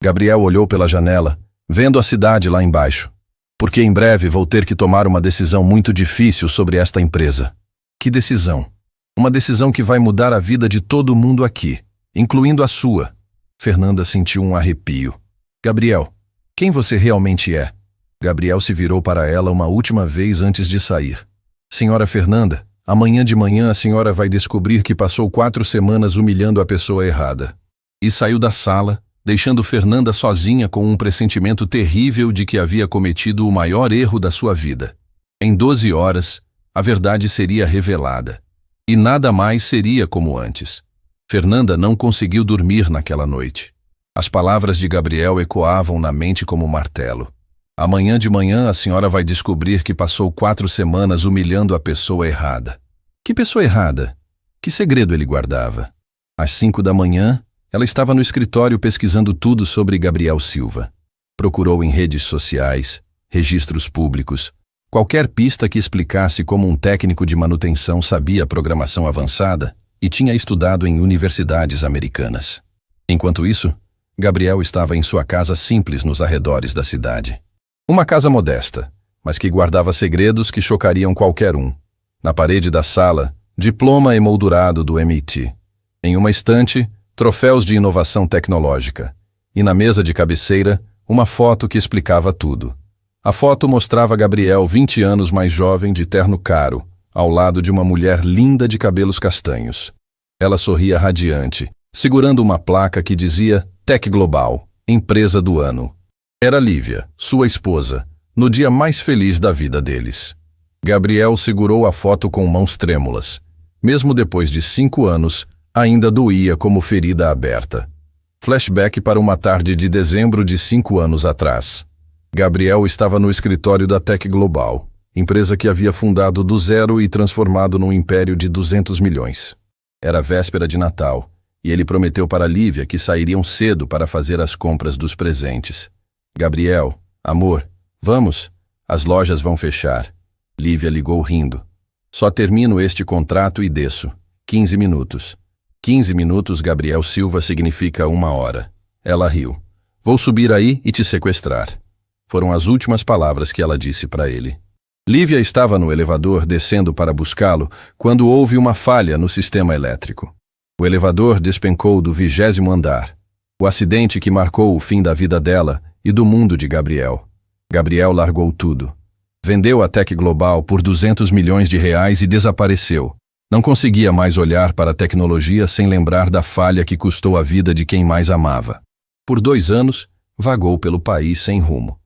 Gabriel olhou pela janela, vendo a cidade lá embaixo. Porque em breve vou ter que tomar uma decisão muito difícil sobre esta empresa. Que decisão? Uma decisão que vai mudar a vida de todo mundo aqui, incluindo a sua. Fernanda sentiu um arrepio. Gabriel, quem você realmente é? Gabriel se virou para ela uma última vez antes de sair. Senhora Fernanda, amanhã de manhã a senhora vai descobrir que passou 4 semanas humilhando a pessoa errada. E saiu da sala, deixando Fernanda sozinha com um pressentimento terrível de que havia cometido o maior erro da sua vida. Em 12 horas, a verdade seria revelada. E nada mais seria como antes. Fernanda não conseguiu dormir naquela noite. As palavras de Gabriel ecoavam na mente como um martelo. Amanhã de manhã a senhora vai descobrir que passou 4 semanas humilhando a pessoa errada. Que pessoa errada? Que segredo ele guardava? Às 5 da manhã, ela estava no escritório pesquisando tudo sobre Gabriel Silva. Procurou em redes sociais, registros públicos, qualquer pista que explicasse como um técnico de manutenção sabia programação avançada e tinha estudado em universidades americanas. Enquanto isso, Gabriel estava em sua casa simples nos arredores da cidade. Uma casa modesta, mas que guardava segredos que chocariam qualquer um. Na parede da sala, diploma emoldurado do MIT. Em uma estante, troféus de inovação tecnológica. E na mesa de cabeceira, uma foto que explicava tudo. A foto mostrava Gabriel 20 anos mais jovem de terno caro, ao lado de uma mulher linda de cabelos castanhos. Ela sorria radiante, segurando uma placa que dizia Tech Global, empresa do ano. Era Lívia, sua esposa, no dia mais feliz da vida deles. Gabriel segurou a foto com mãos trêmulas. Mesmo depois de 5 anos, ainda doía como ferida aberta. Flashback para uma tarde de dezembro de 5 anos atrás. Gabriel estava no escritório da Tech Global, empresa que havia fundado do zero e transformado num império de 200 milhões. Era véspera de Natal, e ele prometeu para Lívia que sairiam cedo para fazer as compras dos presentes. Gabriel, amor, vamos? As lojas vão fechar. Lívia ligou rindo. Só termino este contrato e desço. 15 minutos. 15 minutos, Gabriel Silva, significa 1 hora. Ela riu. Vou subir aí e te sequestrar. Foram as últimas palavras que ela disse para ele. Lívia estava no elevador descendo para buscá-lo quando houve uma falha no sistema elétrico. O elevador despencou do 20º andar. O acidente que marcou o fim da vida dela e do mundo de Gabriel. Gabriel largou tudo. Vendeu a Tech Global por 200 milhões de reais e desapareceu. Não conseguia mais olhar para a tecnologia sem lembrar da falha que custou a vida de quem mais amava. Por 2 anos, vagou pelo país sem rumo.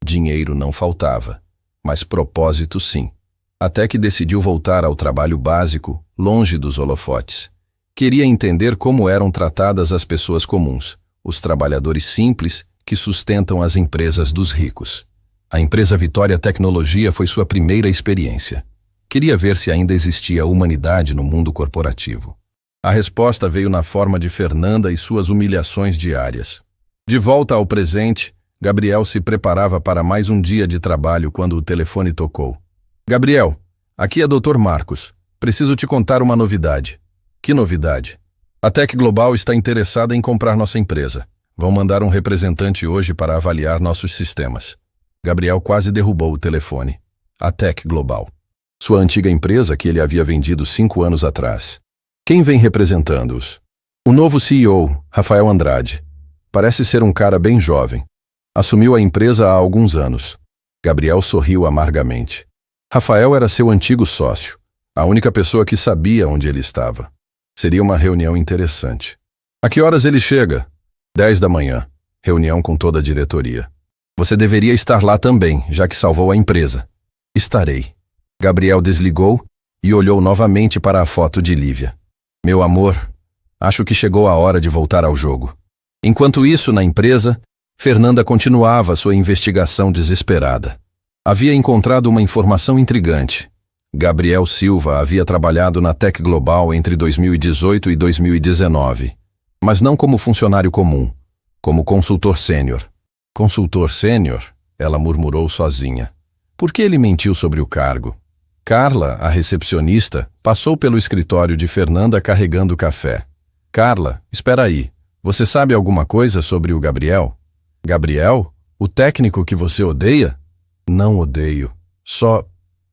Dinheiro não faltava, mas propósito sim. Até que decidiu voltar ao trabalho básico, longe dos holofotes. Queria entender como eram tratadas as pessoas comuns, os trabalhadores simples que sustentam as empresas dos ricos. A empresa Vitória Tecnologia foi sua primeira experiência. Queria ver se ainda existia humanidade no mundo corporativo. A resposta veio na forma de Fernanda e suas humilhações diárias. De volta ao presente, Gabriel se preparava para mais um dia de trabalho quando o telefone tocou. Gabriel, aqui é Dr. Marcos. Preciso te contar uma novidade. Que novidade? A Tech Global está interessada em comprar nossa empresa. Vão mandar um representante hoje para avaliar nossos sistemas. Gabriel quase derrubou o telefone. A Tech Global. Sua antiga empresa que ele havia vendido 5 anos atrás. Quem vem representando-os? O novo CEO, Rafael Andrade. Parece ser um cara bem jovem. Assumiu a empresa há alguns anos. Gabriel sorriu amargamente. Rafael era seu antigo sócio, a única pessoa que sabia onde ele estava. Seria uma reunião interessante. A que horas ele chega? 10 da manhã. Reunião com toda a diretoria. Você deveria estar lá também, já que salvou a empresa. Estarei. Gabriel desligou e olhou novamente para a foto de Lívia. Meu amor, acho que chegou a hora de voltar ao jogo. Enquanto isso, na empresa, Fernanda continuava sua investigação desesperada. Havia encontrado uma informação intrigante. Gabriel Silva havia trabalhado na Tec Global entre 2018 e 2019, mas não como funcionário comum, como consultor sênior. Consultor sênior? Ela murmurou sozinha. Por que ele mentiu sobre o cargo? Carla, a recepcionista, passou pelo escritório de Fernanda carregando café. Carla, espera aí. Você sabe alguma coisa sobre o Gabriel? Gabriel? O técnico que você odeia? Não odeio. Só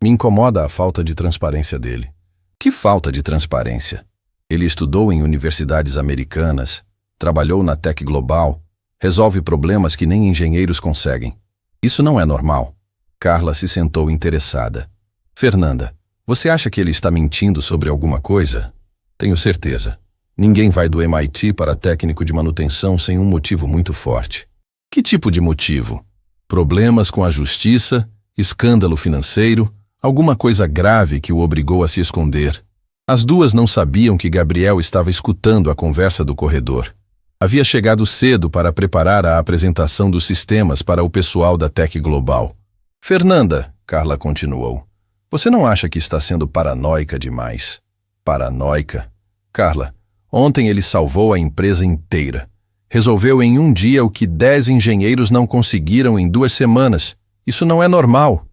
me incomoda a falta de transparência dele. Que falta de transparência? Ele estudou em universidades americanas, trabalhou na Tec Global, resolve problemas que nem engenheiros conseguem. Isso não é normal. Carla se sentou interessada. Fernanda, você acha que ele está mentindo sobre alguma coisa? Tenho certeza. Ninguém vai do MIT para técnico de manutenção sem um motivo muito forte. Que tipo de motivo? Problemas com a justiça, escândalo financeiro, alguma coisa grave que o obrigou a se esconder. As duas não sabiam que Gabriel estava escutando a conversa do corredor. Havia chegado cedo para preparar a apresentação dos sistemas para o pessoal da Tec Global. Fernanda, Carla continuou, você não acha que está sendo paranoica demais? Paranoica? Carla, ontem ele salvou a empresa inteira. Resolveu em um dia o que 10 engenheiros não conseguiram em 2 semanas. Isso não é normal.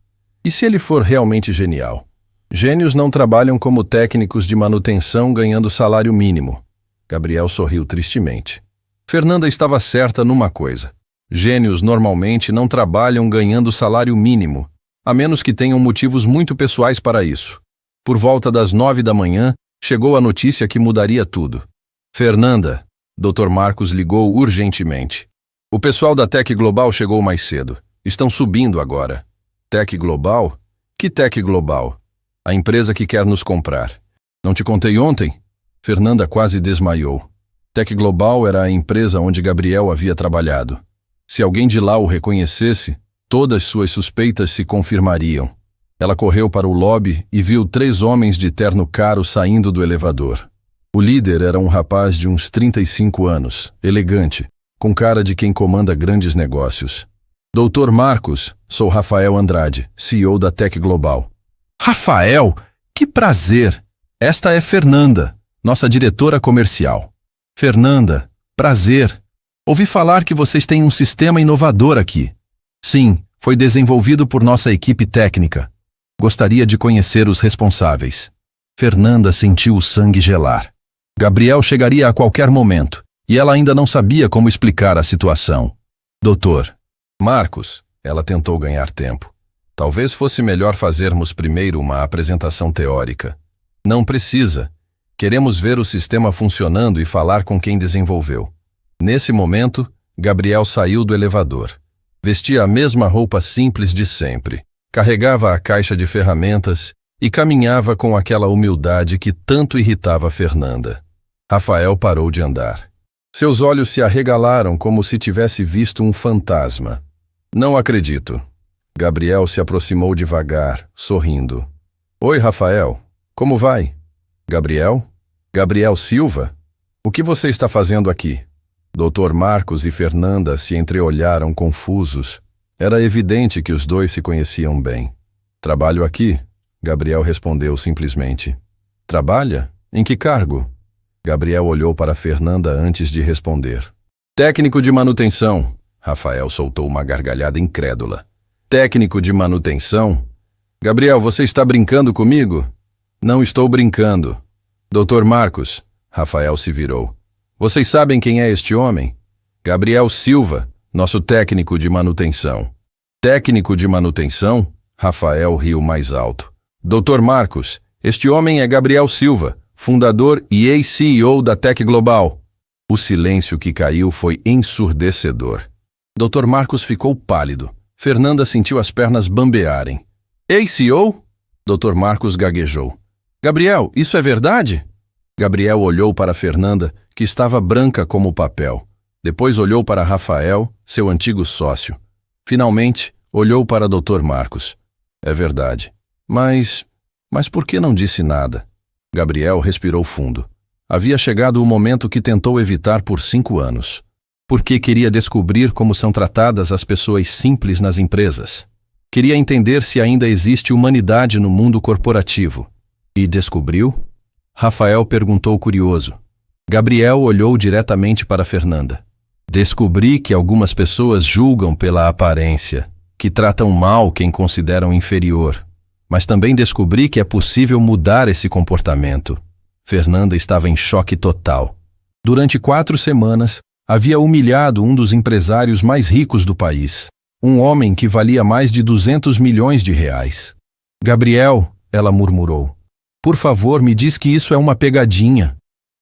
E se ele for realmente genial? Gênios não trabalham como técnicos de manutenção ganhando salário mínimo. Gabriel sorriu tristemente. Fernanda estava certa numa coisa. Gênios normalmente não trabalham ganhando salário mínimo, a menos que tenham motivos muito pessoais para isso. Por volta das 9 da manhã, chegou a notícia que mudaria tudo. Fernanda, Dr. Marcos ligou urgentemente. O pessoal da Tec Global chegou mais cedo. Estão subindo agora. Tec Global? Que Tec Global? A empresa que quer nos comprar. Não te contei ontem? Fernanda quase desmaiou. Tec Global era a empresa onde Gabriel havia trabalhado. Se alguém de lá o reconhecesse, todas suas suspeitas se confirmariam. Ela correu para o lobby e viu 3 homens de terno caro saindo do elevador. O líder era um rapaz de uns 35 anos, elegante, com cara de quem comanda grandes negócios. Dr. Marcos, sou Rafael Andrade, CEO da Tec Global. Rafael, que prazer! Esta é Fernanda, nossa diretora comercial. Fernanda, prazer. Ouvi falar que vocês têm um sistema inovador aqui. Sim, foi desenvolvido por nossa equipe técnica. Gostaria de conhecer os responsáveis. Fernanda sentiu o sangue gelar. Gabriel chegaria a qualquer momento, e ela ainda não sabia como explicar a situação. Doutor Marcos, ela tentou ganhar tempo. Talvez fosse melhor fazermos primeiro uma apresentação teórica. Não precisa. Queremos ver o sistema funcionando e falar com quem desenvolveu. Nesse momento, Gabriel saiu do elevador. Vestia a mesma roupa simples de sempre. Carregava a caixa de ferramentas e caminhava com aquela humildade que tanto irritava Fernanda. Rafael parou de andar. Seus olhos se arregalaram como se tivesse visto um fantasma. Não acredito. Gabriel se aproximou devagar, sorrindo. Oi, Rafael. Como vai? Gabriel? Gabriel Silva? O que você está fazendo aqui? Dr. Marcos e Fernanda se entreolharam confusos. Era evidente que os dois se conheciam bem. Trabalho aqui, Gabriel respondeu simplesmente. Trabalha? Em que cargo? Gabriel olhou para Fernanda antes de responder. Técnico de manutenção. Rafael soltou uma gargalhada incrédula. Técnico de manutenção? Gabriel, você está brincando comigo? Não estou brincando. Dr. Marcos, Rafael se virou. Vocês sabem quem é este homem? Gabriel Silva, nosso técnico de manutenção. Técnico de manutenção? Rafael riu mais alto. Dr. Marcos, este homem é Gabriel Silva, fundador e ex-CEO da Tec Global. O silêncio que caiu foi ensurdecedor. Dr. Marcos ficou pálido. Fernanda sentiu as pernas bambearem. Ex-CEO? Dr. Marcos gaguejou. Gabriel, isso é verdade? Gabriel olhou para Fernanda, que estava branca como papel. Depois olhou para Rafael, seu antigo sócio. Finalmente, olhou para Dr. Marcos. É verdade. Mas por que não disse nada? Gabriel respirou fundo. Havia chegado o momento que tentou evitar por 5 anos. Porque queria descobrir como são tratadas as pessoas simples nas empresas. Queria entender se ainda existe humanidade no mundo corporativo. E descobriu? Rafael perguntou curioso. Gabriel olhou diretamente para Fernanda. Descobri que algumas pessoas julgam pela aparência, que tratam mal quem consideram inferior. Mas também descobri que é possível mudar esse comportamento. Fernanda estava em choque total. Durante 4 semanas, havia humilhado um dos empresários mais ricos do país. Um homem que valia mais de 200 milhões de reais. Gabriel, ela murmurou. Por favor, me diz que isso é uma pegadinha.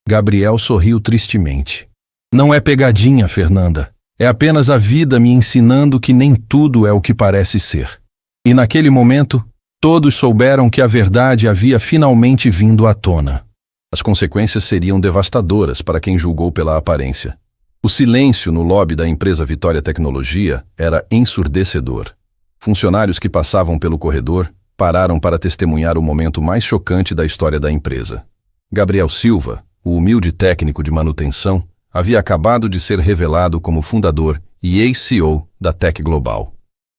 Gabriel sorriu tristemente. Não é pegadinha, Fernanda. É apenas a vida me ensinando que nem tudo é o que parece ser. E naquele momento, todos souberam que a verdade havia finalmente vindo à tona. As consequências seriam devastadoras para quem julgou pela aparência. O silêncio no lobby da empresa Vitória Tecnologia era ensurdecedor. Funcionários que passavam pelo corredor pararam para testemunhar o momento mais chocante da história da empresa. Gabriel Silva, o humilde técnico de manutenção, havia acabado de ser revelado como fundador e ex-CEO da Tec Global.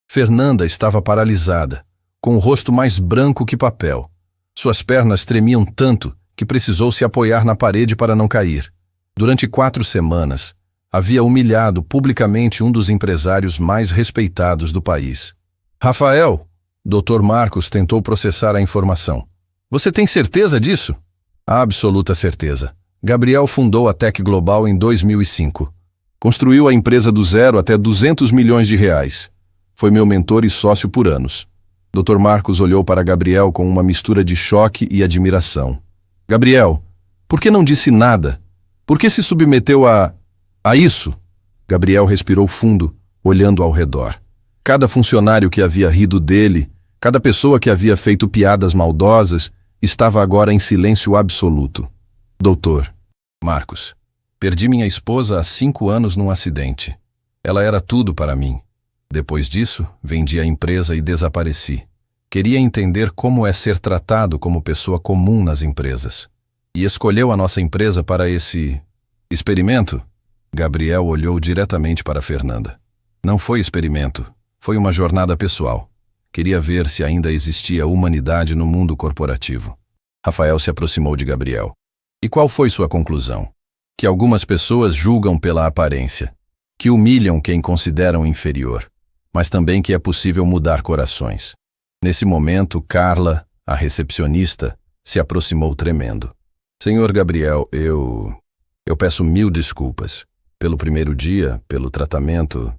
Fernanda estava paralisada, com o rosto mais branco que papel. Suas pernas tremiam tanto que precisou se apoiar na parede para não cair. Durante 4 semanas, havia humilhado publicamente um dos empresários mais respeitados do país. Rafael, Dr. Marcos tentou processar a informação. Você tem certeza disso? Absoluta certeza. Gabriel fundou a Tec Global em 2005. Construiu a empresa do zero até 200 milhões de reais. Foi meu mentor e sócio por anos. Dr. Marcos olhou para Gabriel com uma mistura de choque e admiração. Gabriel, por que não disse nada? Por que se submeteu a isso? Gabriel respirou fundo, olhando ao redor. Cada funcionário que havia rido dele, cada pessoa que havia feito piadas maldosas, estava agora em silêncio absoluto. Doutor Marcos, perdi minha esposa há 5 anos num acidente. Ela era tudo para mim. Depois disso, vendi a empresa e desapareci. Queria entender como é ser tratado como pessoa comum nas empresas. E escolheu a nossa empresa para esse experimento? Gabriel olhou diretamente para Fernanda. Não foi experimento, foi uma jornada pessoal. Queria ver se ainda existia humanidade no mundo corporativo. Rafael se aproximou de Gabriel. E qual foi sua conclusão? Que algumas pessoas julgam pela aparência, que humilham quem consideram inferior, mas também que é possível mudar corações. Nesse momento, Carla, a recepcionista, se aproximou tremendo. Senhor Gabriel, eu peço 1000 desculpas. Pelo primeiro dia, pelo tratamento.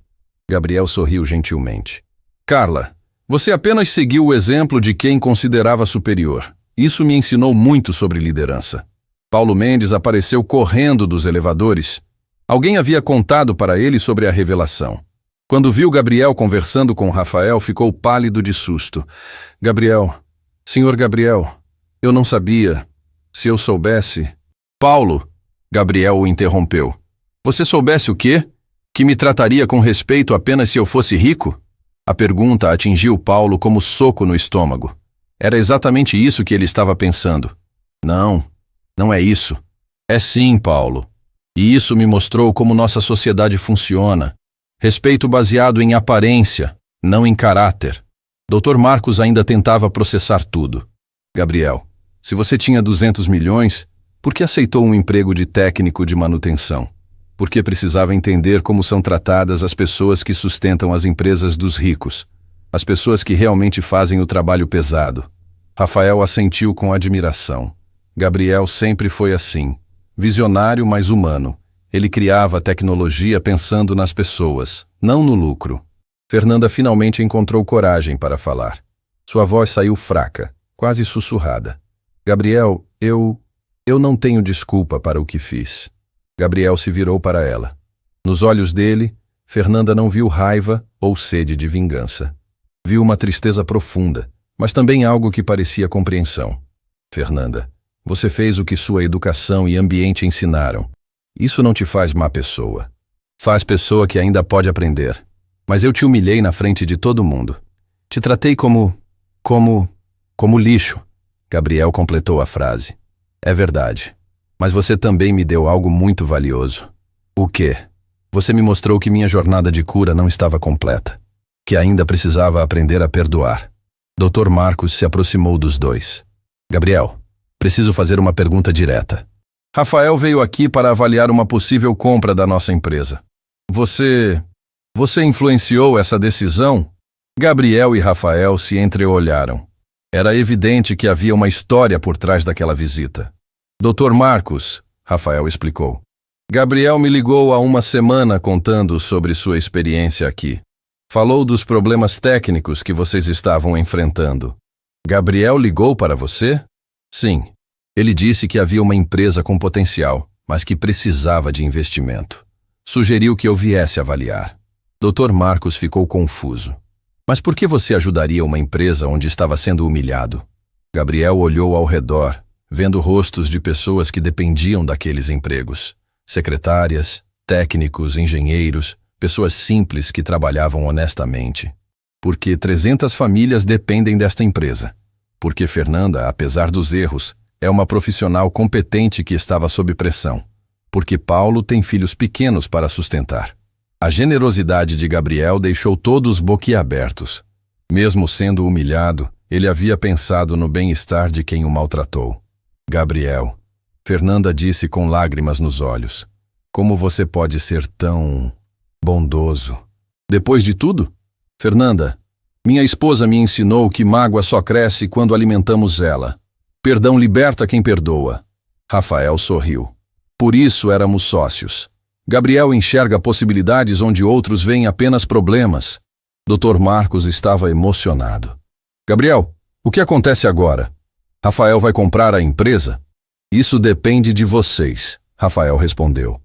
Gabriel sorriu gentilmente. Carla, você apenas seguiu o exemplo de quem considerava superior. Isso me ensinou muito sobre liderança. Paulo Mendes apareceu correndo dos elevadores. Alguém havia contado para ele sobre a revelação. Quando viu Gabriel conversando com Rafael, ficou pálido de susto. Gabriel, senhor Gabriel, eu não sabia. Se eu soubesse... Paulo, Gabriel o interrompeu. Você soubesse o quê? Que me trataria com respeito apenas se eu fosse rico? A pergunta atingiu Paulo como soco no estômago. Era exatamente isso que ele estava pensando. Não é isso. É sim, Paulo. E isso me mostrou como nossa sociedade funciona. Respeito baseado em aparência, não em caráter. Dr. Marcos ainda tentava processar tudo. Gabriel, se você tinha 200 milhões, por que aceitou um emprego de técnico de manutenção? Porque precisava entender como são tratadas as pessoas que sustentam as empresas dos ricos, as pessoas que realmente fazem o trabalho pesado. Rafael assentiu com admiração. Gabriel sempre foi assim, visionário, mas humano. Ele criava a tecnologia pensando nas pessoas, não no lucro. Fernanda finalmente encontrou coragem para falar. Sua voz saiu fraca, quase sussurrada. Gabriel, eu não tenho desculpa para o que fiz. Gabriel se virou para ela. Nos olhos dele, Fernanda não viu raiva ou sede de vingança. Viu uma tristeza profunda, mas também algo que parecia compreensão. Fernanda, você fez o que sua educação e ambiente ensinaram. Isso não te faz má pessoa. Faz pessoa que ainda pode aprender. Mas eu te humilhei na frente de todo mundo. Te tratei como lixo. Gabriel completou a frase. É verdade. Mas você também me deu algo muito valioso. O quê? Você me mostrou que minha jornada de cura não estava completa. que ainda precisava aprender a perdoar. Dr. Marcos se aproximou dos dois. Gabriel, preciso fazer uma pergunta direta. Rafael veio aqui para avaliar uma possível compra da nossa empresa. Você influenciou essa decisão? Gabriel e Rafael se entreolharam. Era evidente que havia uma história por trás daquela visita. Dr. Marcos, Rafael explicou. Gabriel me ligou há uma semana contando sobre sua experiência aqui. Falou dos problemas técnicos que vocês estavam enfrentando. Gabriel ligou para você? Sim. Ele disse que havia uma empresa com potencial, mas que precisava de investimento. Sugeriu que eu viesse avaliar. Dr. Marcos ficou confuso. Mas por que você ajudaria uma empresa onde estava sendo humilhado? Gabriel olhou ao redor, vendo rostos de pessoas que dependiam daqueles empregos. Secretárias, técnicos, engenheiros, pessoas simples que trabalhavam honestamente. Porque 300 famílias dependem desta empresa. Porque Fernanda, apesar dos erros, é uma profissional competente que estava sob pressão. Porque Paulo tem filhos pequenos para sustentar. A generosidade de Gabriel deixou todos boquiabertos. Mesmo sendo humilhado, ele havia pensado no bem-estar de quem o maltratou. Gabriel, Fernanda disse com lágrimas nos olhos. Como você pode ser tão bondoso? Depois de tudo? Fernanda, minha esposa me ensinou que mágoa só cresce quando alimentamos ela. Perdão liberta quem perdoa. Rafael sorriu. Por isso éramos sócios. Gabriel enxerga possibilidades onde outros veem apenas problemas. Dr. Marcos estava emocionado. Gabriel, o que acontece agora? Rafael vai comprar a empresa? Isso depende de vocês, Rafael respondeu.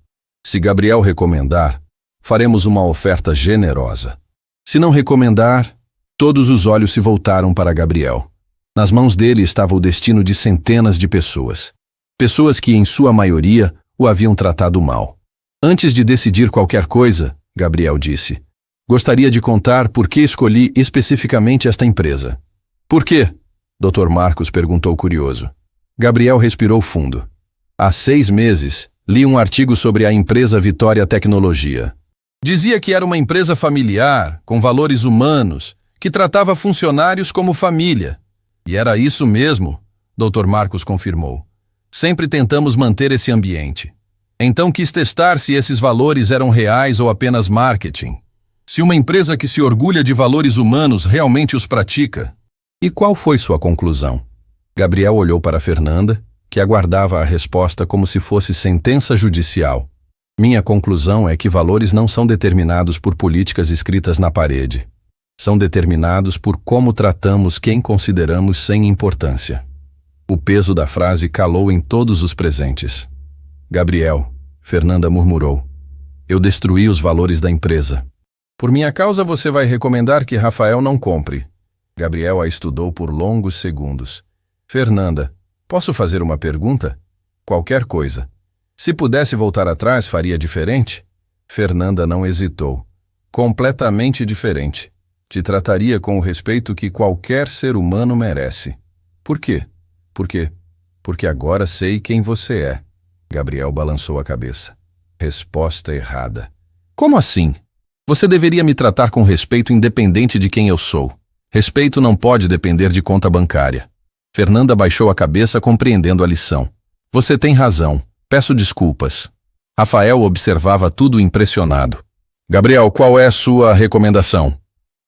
Se Gabriel recomendar, faremos uma oferta generosa. Se não recomendar, todos os olhos se voltaram para Gabriel. Nas mãos dele estava o destino de centenas de pessoas. Pessoas que, em sua maioria, o haviam tratado mal. Antes de decidir qualquer coisa, Gabriel disse, gostaria de contar por que escolhi especificamente esta empresa. Por quê? Dr. Marcos perguntou curioso. Gabriel respirou fundo. Há 6 meses, li um artigo sobre a empresa Vitória Tecnologia. Dizia que era uma empresa familiar, com valores humanos, que tratava funcionários como família. E era isso mesmo, Dr. Marcos confirmou. Sempre tentamos manter esse ambiente. Então quis testar se esses valores eram reais ou apenas marketing. Se uma empresa que se orgulha de valores humanos realmente os pratica. E qual foi sua conclusão? Gabriel olhou para Fernanda, que aguardava a resposta como se fosse sentença judicial. Minha conclusão é que valores não são determinados por políticas escritas na parede. São determinados por como tratamos quem consideramos sem importância. O peso da frase calou em todos os presentes. Gabriel, Fernanda murmurou. Eu destruí os valores da empresa. Por minha causa você vai recomendar que Rafael não compre. Gabriel a estudou por longos segundos. Fernanda, posso fazer uma pergunta? Qualquer coisa. Se pudesse voltar atrás, faria diferente? Fernanda não hesitou. Completamente diferente. Te trataria com o respeito que qualquer ser humano merece. Por quê? Porque agora sei quem você é. Gabriel balançou a cabeça. Resposta errada. Como assim? Você deveria me tratar com respeito independente de quem eu sou. Respeito não pode depender de conta bancária. Fernanda baixou a cabeça compreendendo a lição. Você tem razão. Peço desculpas. Rafael observava tudo impressionado. Gabriel, qual é a sua recomendação?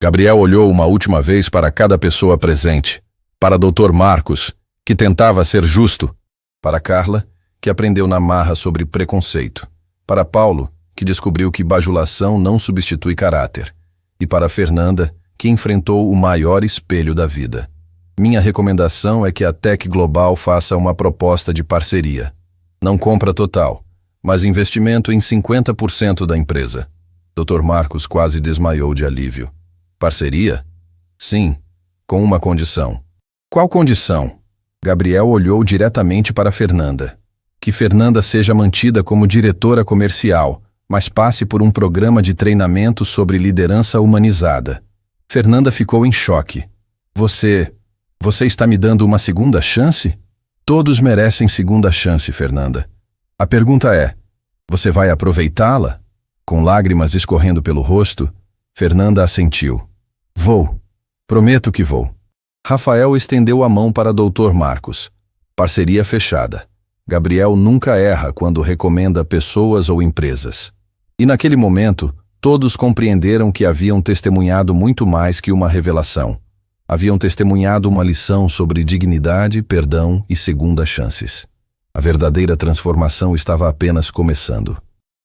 Gabriel olhou uma última vez para cada pessoa presente. Para Dr. Marcos, que tentava ser justo. Para Carla, que aprendeu na marra sobre preconceito. Para Paulo, que descobriu que bajulação não substitui caráter. E para Fernanda, que enfrentou o maior espelho da vida. Minha recomendação é que a Tec Global faça uma proposta de parceria. Não compra total, mas investimento em 50% da empresa. Dr. Marcos quase desmaiou de alívio. Parceria? Sim, com uma condição. Qual condição? Gabriel olhou diretamente para Fernanda. Que Fernanda seja mantida como diretora comercial, mas passe por um programa de treinamento sobre liderança humanizada. Fernanda ficou em choque. Você está me dando uma segunda chance? Todos merecem segunda chance, Fernanda. A pergunta é, você vai aproveitá-la? Com lágrimas escorrendo pelo rosto, Fernanda assentiu. Vou. Prometo que vou. Rafael estendeu a mão para Dr. Marcos. Parceria fechada. Gabriel nunca erra quando recomenda pessoas ou empresas. E naquele momento, todos compreenderam que haviam testemunhado muito mais que uma revelação. Haviam testemunhado uma lição sobre dignidade, perdão e segundas chances. A verdadeira transformação estava apenas começando.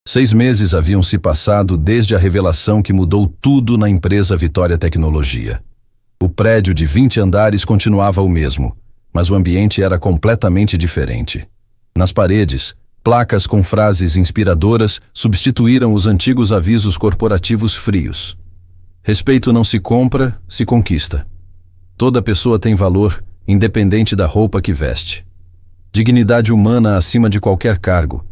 6 meses haviam se passado desde a revelação que mudou tudo na empresa Vitória Tecnologia. O prédio de 20 andares continuava o mesmo, mas o ambiente era completamente diferente. Nas paredes, placas com frases inspiradoras substituíram os antigos avisos corporativos frios. Respeito não se compra, se conquista. Toda pessoa tem valor, independente da roupa que veste. Dignidade humana acima de qualquer cargo.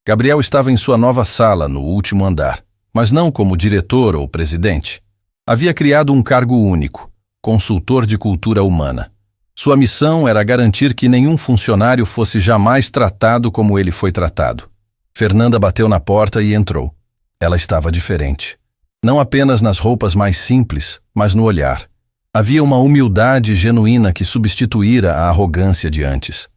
Gabriel estava em sua nova sala, no último andar, mas não como diretor ou presidente. Havia criado um cargo único, consultor de cultura humana. Sua missão era garantir que nenhum funcionário fosse jamais tratado como ele foi tratado. Fernanda bateu na porta e entrou. Ela estava diferente. Não apenas nas roupas mais simples, mas no olhar. Havia uma humildade genuína que substituíra a arrogância de antes.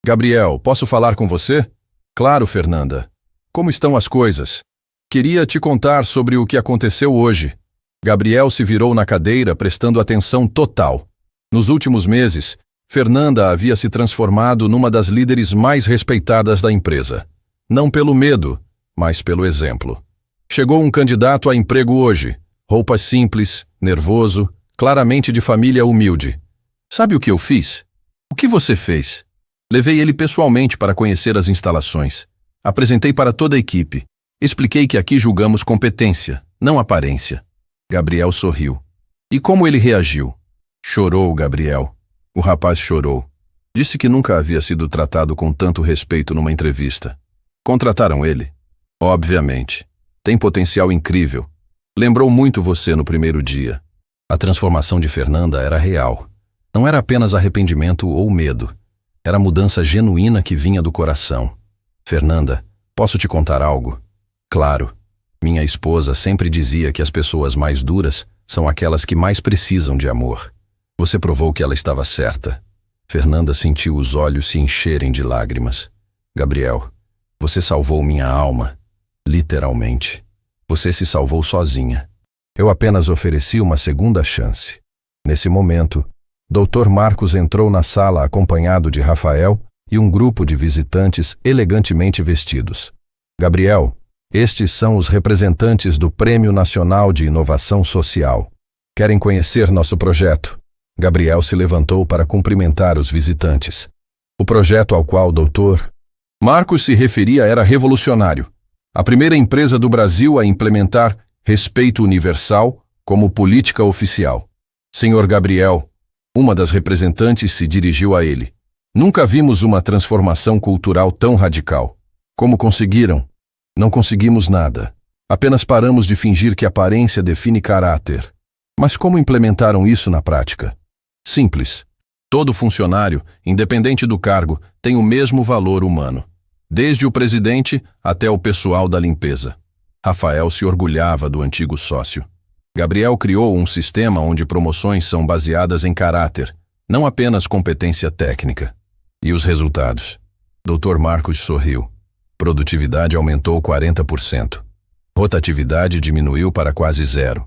Gabriel, posso falar com você? Claro, Fernanda. Como estão as coisas? Queria te contar sobre o que aconteceu hoje. Gabriel se virou na cadeira, prestando atenção total. Nos últimos meses, Fernanda havia se transformado numa das líderes mais respeitadas da empresa. Não pelo medo, mas pelo exemplo. Chegou um candidato a emprego hoje. Roupas simples, nervoso, claramente de família humilde. Sabe o que eu fiz? O que você fez? Levei ele pessoalmente para conhecer as instalações. Apresentei para toda a equipe. Expliquei que aqui julgamos competência, não aparência. Gabriel sorriu. E como ele reagiu? Chorou, Gabriel. O rapaz chorou. Disse que nunca havia sido tratado com tanto respeito numa entrevista. Contrataram ele? Obviamente. Tem potencial incrível. Lembrou muito você no primeiro dia. A transformação de Fernanda era real. Não era apenas arrependimento ou medo. Era a mudança genuína que vinha do coração. Fernanda, posso te contar algo? Claro. Minha esposa sempre dizia que as pessoas mais duras são aquelas que mais precisam de amor. Você provou que ela estava certa. Fernanda sentiu os olhos se encherem de lágrimas. Gabriel, você salvou minha alma. Literalmente. Você se salvou sozinha. Eu apenas ofereci uma segunda chance. Nesse momento, Dr. Marcos entrou na sala acompanhado de Rafael e um grupo de visitantes elegantemente vestidos. Gabriel, estes são os representantes do Prêmio Nacional de Inovação Social. Querem conhecer nosso projeto? Gabriel se levantou para cumprimentar os visitantes. O projeto ao qual o Dr. Marcos se referia era revolucionário. A primeira empresa do Brasil a implementar respeito universal como política oficial. Senhor Gabriel, uma das representantes se dirigiu a ele. Nunca vimos uma transformação cultural tão radical. Como conseguiram? Não conseguimos nada. Apenas paramos de fingir que aparência define caráter. Mas como implementaram isso na prática? Simples. Todo funcionário, independente do cargo, tem o mesmo valor humano. Desde o presidente até o pessoal da limpeza. Rafael se orgulhava do antigo sócio. Gabriel criou um sistema onde promoções são baseadas em caráter, não apenas competência técnica. E os resultados? Dr. Marcos sorriu. Produtividade aumentou 40%. Rotatividade diminuiu para quase 0.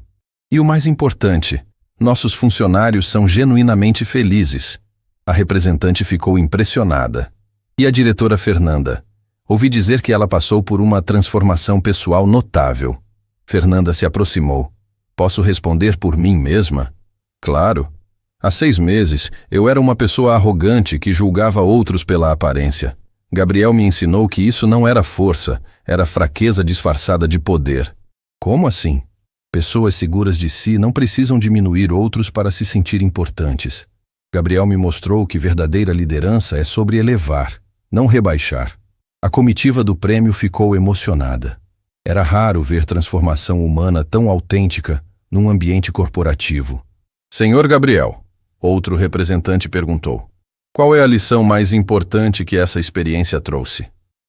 E o mais importante, nossos funcionários são genuinamente felizes. A representante ficou impressionada. E a diretora Fernanda? Ouvi dizer que ela passou por uma transformação pessoal notável. Fernanda se aproximou. Posso responder por mim mesma? Claro. Há 6 meses, eu era uma pessoa arrogante que julgava outros pela aparência. Gabriel me ensinou que isso não era força, era fraqueza disfarçada de poder. Como assim? Pessoas seguras de si não precisam diminuir outros para se sentir importantes. Gabriel me mostrou que verdadeira liderança é sobre elevar, não rebaixar. A comitiva do prêmio ficou emocionada. Era raro ver transformação humana tão autêntica num ambiente corporativo. Senhor Gabriel, outro representante perguntou, qual é a lição mais importante que essa experiência trouxe?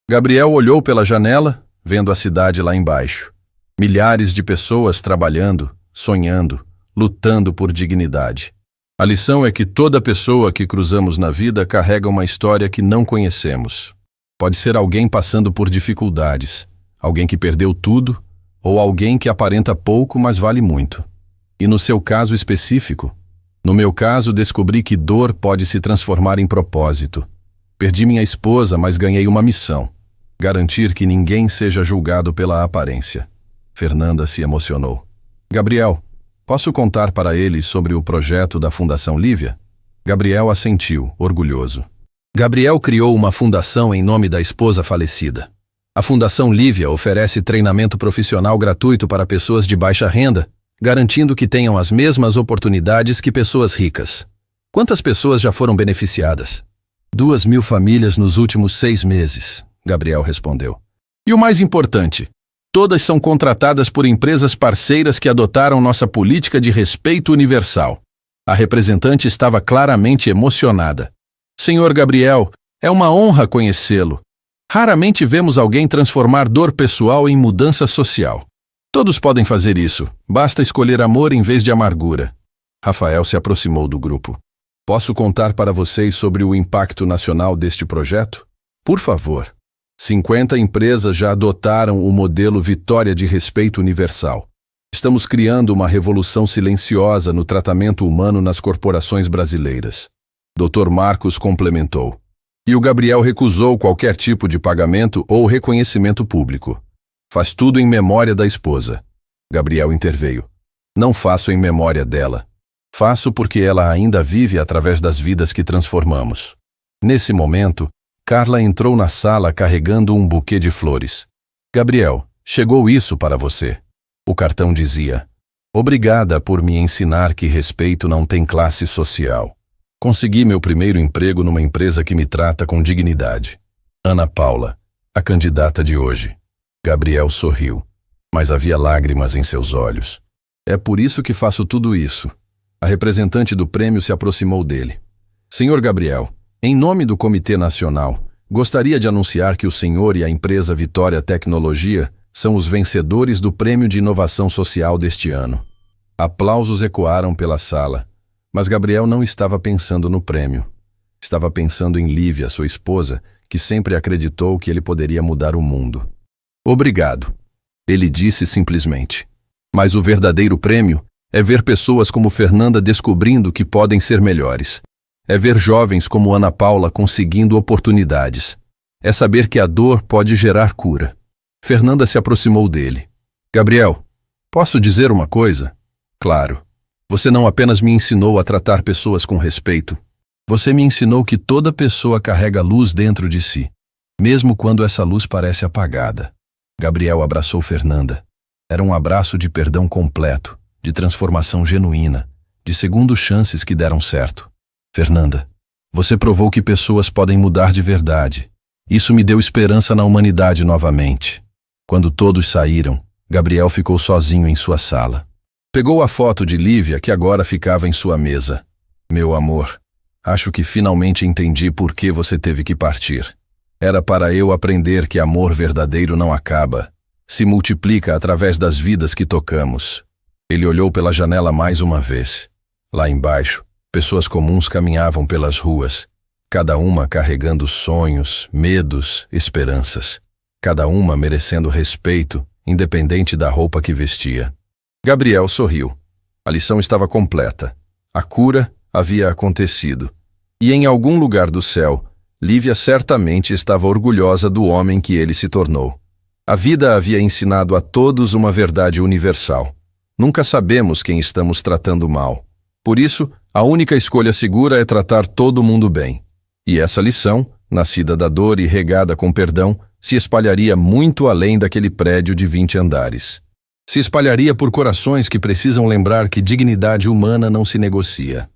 Gabriel olhou pela janela, vendo a cidade lá embaixo. Milhares de pessoas trabalhando, sonhando, lutando por dignidade. A lição é que toda pessoa que cruzamos na vida carrega uma história que não conhecemos. Pode ser alguém passando por dificuldades, alguém que perdeu tudo, ou alguém que aparenta pouco, mas vale muito. E no seu caso específico, no meu caso, descobri que dor pode se transformar em propósito. Perdi minha esposa, mas ganhei uma missão: garantir que ninguém seja julgado pela aparência. Fernanda se emocionou. Gabriel, posso contar para eles sobre o projeto da Fundação Lívia? Gabriel assentiu, orgulhoso. Gabriel criou uma fundação em nome da esposa falecida. A Fundação Lívia oferece treinamento profissional gratuito para pessoas de baixa renda, garantindo que tenham as mesmas oportunidades que pessoas ricas. Quantas pessoas já foram beneficiadas? 2.000 famílias nos últimos 6 meses, Gabriel respondeu. E o mais importante, todas são contratadas por empresas parceiras que adotaram nossa política de respeito universal. A representante estava claramente emocionada. Senhor Gabriel, é uma honra conhecê-lo. Raramente vemos alguém transformar dor pessoal em mudança social. Todos podem fazer isso, basta escolher amor em vez de amargura. Rafael se aproximou do grupo. Posso contar para vocês sobre o impacto nacional deste projeto? Por favor. 50 empresas já adotaram o modelo Vitória de Respeito Universal. Estamos criando uma revolução silenciosa no tratamento humano nas corporações brasileiras. Dr. Marcos complementou. E o Gabriel recusou qualquer tipo de pagamento ou reconhecimento público. Faz tudo em memória da esposa. Gabriel interveio. Não faço em memória dela. Faço porque ela ainda vive através das vidas que transformamos. Nesse momento, Carla entrou na sala carregando um buquê de flores. Gabriel, chegou isso para você. O cartão dizia: obrigada por me ensinar que respeito não tem classe social. Consegui meu primeiro emprego numa empresa que me trata com dignidade. Ana Paula, a candidata de hoje. Gabriel sorriu, mas havia lágrimas em seus olhos. É por isso que faço tudo isso. A representante do prêmio se aproximou dele. Senhor Gabriel, em nome do Comitê Nacional, gostaria de anunciar que o senhor e a empresa Vitória Tecnologia são os vencedores do Prêmio de Inovação Social deste ano. Aplausos ecoaram pela sala, mas Gabriel não estava pensando no prêmio. Estava pensando em Lívia, sua esposa, que sempre acreditou que ele poderia mudar o mundo. Obrigado, ele disse simplesmente. Mas o verdadeiro prêmio é ver pessoas como Fernanda descobrindo que podem ser melhores. É ver jovens como Ana Paula conseguindo oportunidades. É saber que a dor pode gerar cura. Fernanda se aproximou dele. Gabriel, posso dizer uma coisa? Claro. Você não apenas me ensinou a tratar pessoas com respeito. Você me ensinou que toda pessoa carrega luz dentro de si, mesmo quando essa luz parece apagada. Gabriel abraçou Fernanda. Era um abraço de perdão completo, de transformação genuína, de segundas chances que deram certo. Fernanda, você provou que pessoas podem mudar de verdade. Isso me deu esperança na humanidade novamente. Quando todos saíram, Gabriel ficou sozinho em sua sala. Pegou a foto de Lívia que agora ficava em sua mesa. Meu amor, acho que finalmente entendi por que você teve que partir. Era para eu aprender que amor verdadeiro não acaba, se multiplica através das vidas que tocamos. Ele olhou pela janela mais uma vez. Lá embaixo, pessoas comuns caminhavam pelas ruas, cada uma carregando sonhos, medos, esperanças. Cada uma merecendo respeito, independente da roupa que vestia. Gabriel sorriu. A lição estava completa. A cura havia acontecido. E em algum lugar do céu, Lívia certamente estava orgulhosa do homem que ele se tornou. A vida havia ensinado a todos uma verdade universal. Nunca sabemos quem estamos tratando mal. Por isso, a única escolha segura é tratar todo mundo bem. E essa lição, nascida da dor e regada com perdão, se espalharia muito além daquele prédio de 20 andares. Se espalharia por corações que precisam lembrar que dignidade humana não se negocia.